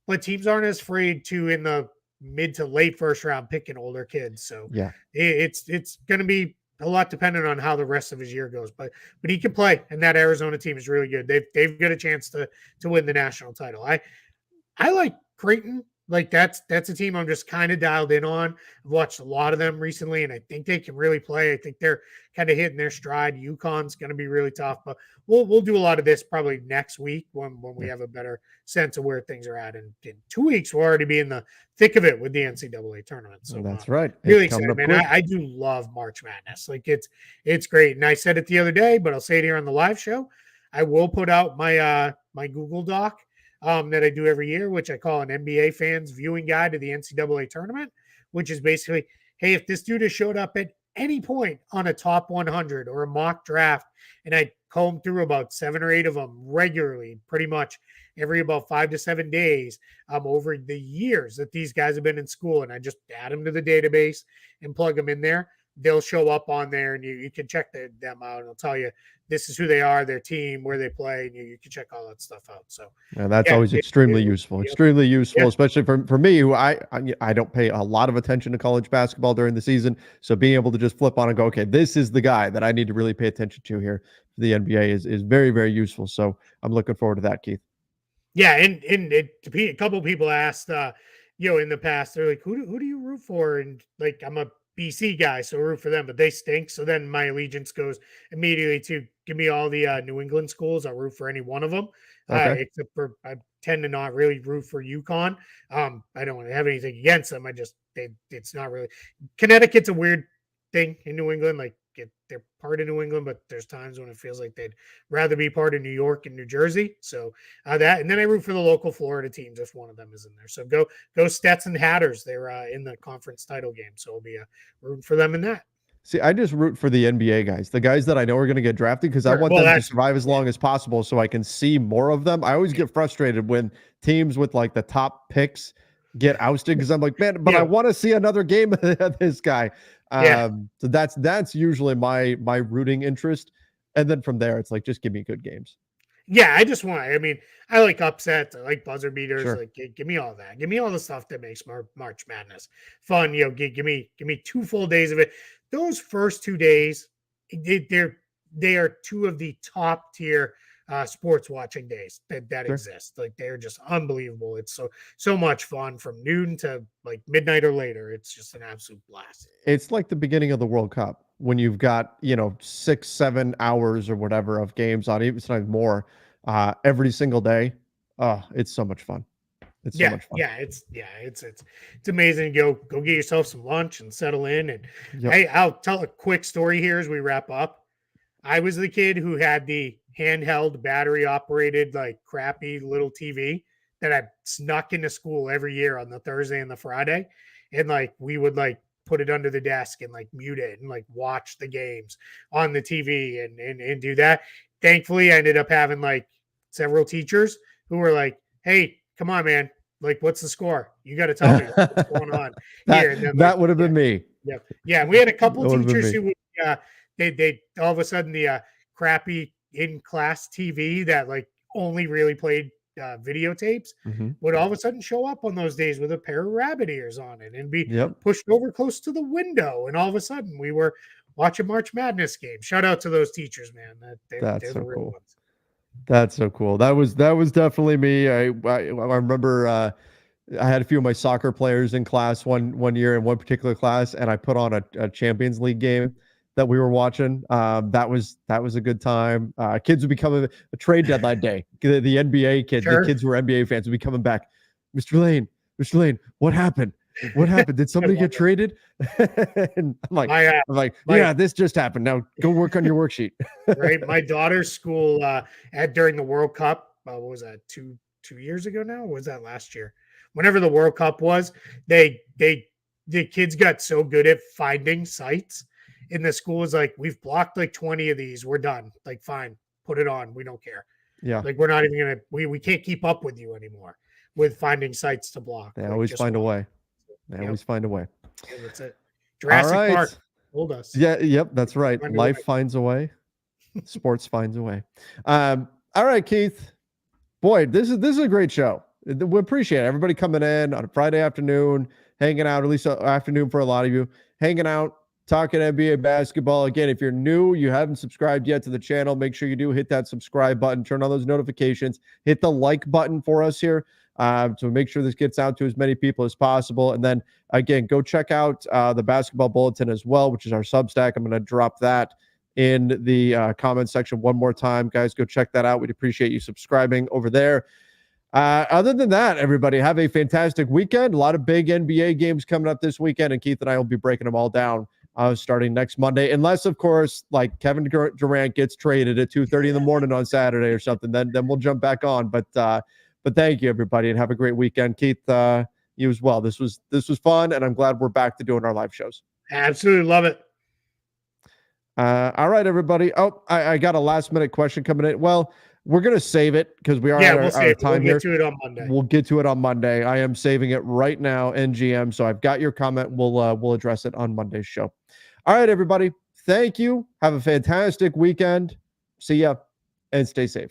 but teams aren't as afraid to in the mid to late first round picking older kids. So Yeah. it's going to be a lot dependent on how the rest of his year goes. But he can play, and that Arizona team is really good. They've got a chance to win the national title. I like Creighton. Like that's a team I'm just kind of dialed in on. I've watched a lot of them recently, and I think they can really play. I think they're kind of hitting their stride. UConn's going to be really tough, but we'll do a lot of this probably next week when we Yeah. have a better sense of where things are at. And in 2 weeks, we'll already be in the thick of it with the NCAA tournament. So That's right. It's really coming excited, up man. quick. I do love March Madness. Like it's great. And I said it the other day, but I'll say it here on the live show. I will put out my my Google Doc that I do every year, which I call an NBA fans viewing guide to the NCAA tournament, which is basically, hey, if this dude has showed up at any point on a top 100 or a mock draft, and I comb through about 7 or 8 of them regularly, pretty much every about 5 to 7 days over the years that these guys have been in school, and I just add them to the database and plug them in there. They'll show up on there, and you can check them out, and it'll tell you this is who they are, their team, where they play, and you can check all that stuff out. So, And that's yeah, always extremely useful. Extremely useful, yeah, especially for me, who I don't pay a lot of attention to college basketball during the season. So being able to just flip on and go, okay, this is the guy that I need to really pay attention to here for the NBA is very, very useful. So I'm looking forward to that, Keith. yeah, and a couple of people asked, in the past, they're like, who do you root for? And like, I'm a BC guy, so I root for them, but they stink. So then my allegiance goes immediately to give me all the New England schools. I'll root for any one of them, Okay. except for I tend to not really root for UConn. I don't want to have anything against them. It's not really. Connecticut's a weird thing in New England. Like they're part of New England, but there's times when it feels like they'd rather be part of New York and New Jersey. So that, and then I root for the local Florida teams if one of them is in there. So go Stetson Hatters. They're in the conference title game, so I'll be rooting for them in that. See, I just root for the NBA guys, the guys that I know are going to get drafted because I Sure. want Well, them to that's survive as long as possible so I can see more of them. I always get frustrated when teams with like the top picks get ousted because I'm like, man, but I want to see another game of this guy. Yeah. So that's usually my rooting interest. And then from there, it's like, just give me good games. Yeah, I just want. I mean, I like upsets. I like buzzer beaters. Sure. Like, give me all that. Give me all the stuff that makes March Madness fun. Give me 2 full days of it. Those first 2 days, they are two of the top tier sports watching days that Sure. exist. Like, they're just unbelievable. It's so much fun from noon to like midnight or later. It's just an absolute blast. It's like the beginning of the World Cup when you've got, 6, 7 hours or whatever of games on, even sometimes more, every single day. Oh, it's so much fun. It's so Yeah, much fun. it's amazing. Go get yourself some lunch and settle in. And Yep. hey, I'll tell a quick story here as we wrap up. I was the kid who had the handheld battery operated like crappy little TV that I snuck into school every year on the Thursday and the Friday, and like we would like put it under the desk and like mute it and like watch the games on the TV and do that. Thankfully, I ended up having like several teachers who were like, "Hey, come on, man! Like, what's the score? You got to tell me what's going on here." And then like, That would have yeah, been me. yeah. And we had a couple That would have been teachers me. who would, they all of a sudden the crappy in class TV that like only really played videotapes Mhm. would all of a sudden show up on those days with a pair of rabbit ears on it and be Yep. pushed over close to the window. And all of a sudden we were watching March Madness game. Shout out to those teachers, man. That's They're the so real cool. ones. That's so cool. That was definitely me. I remember, I had a few of my soccer players in class one year in one particular class, and I put on a Champions League game that we were watching. That was a good time. Kids would be coming a trade deadline day. The NBA kids, the Sure. kids who were NBA fans would be coming back. Mr. Lane, what happened? What happened? Did I somebody love get it. traded? And My I'm like, my yeah, this just happened. Now go work on your worksheet. right. My daughter's school had during the World Cup. What was that? Two years ago now? Or was that last year? Whenever the World Cup was, they the kids got so good at finding sites. And the school was like, we've blocked like 20 of these. We're done. Like, fine, put it on. We don't care. Yeah, Like, we're not even gonna. We can't keep up with you anymore with finding sites to block. they Like, always just find a watch. way. They Yep. always find a way. Yeah, that's it. All Jurassic Park right. told us. Yeah, yep, that's right. Find a way. Life finds a way. Sports finds a way. All right, Keith. Boy, this is a great show. We appreciate it. Everybody coming in on a Friday afternoon, hanging out, at least afternoon for a lot of you, hanging out, talking NBA basketball. Again, if you're new, you haven't subscribed yet to the channel, make sure you do hit that subscribe button, turn on those notifications, hit the like button for us here to make sure this gets out to as many people as possible. And then again, go check out the Basketball Bulletin as well, which is our Substack. I'm going to drop that in the comment section one more time. Guys, go check that out. We'd appreciate you subscribing over there. Other than that, everybody have a fantastic weekend. A lot of big NBA games coming up this weekend, and Keith and I will be breaking them all down starting next Monday, unless, of course, like Kevin Durant gets traded at 2:30 in the morning on Saturday or something. Then we'll jump back on. But thank you, everybody, and have a great weekend. Keith, you as well. This was fun, and I'm glad we're back to doing our live shows. Absolutely love it. All right, everybody. Oh, I got a last minute question coming in. Well, we're going to save it because we are Yeah, at we'll our see. time We'll here. get to it on Monday. We'll get to it on Monday. I am saving it right now, NGM. So I've got your comment. We'll address it on Monday's show. All right, everybody. Thank you. Have a fantastic weekend. See ya and stay safe.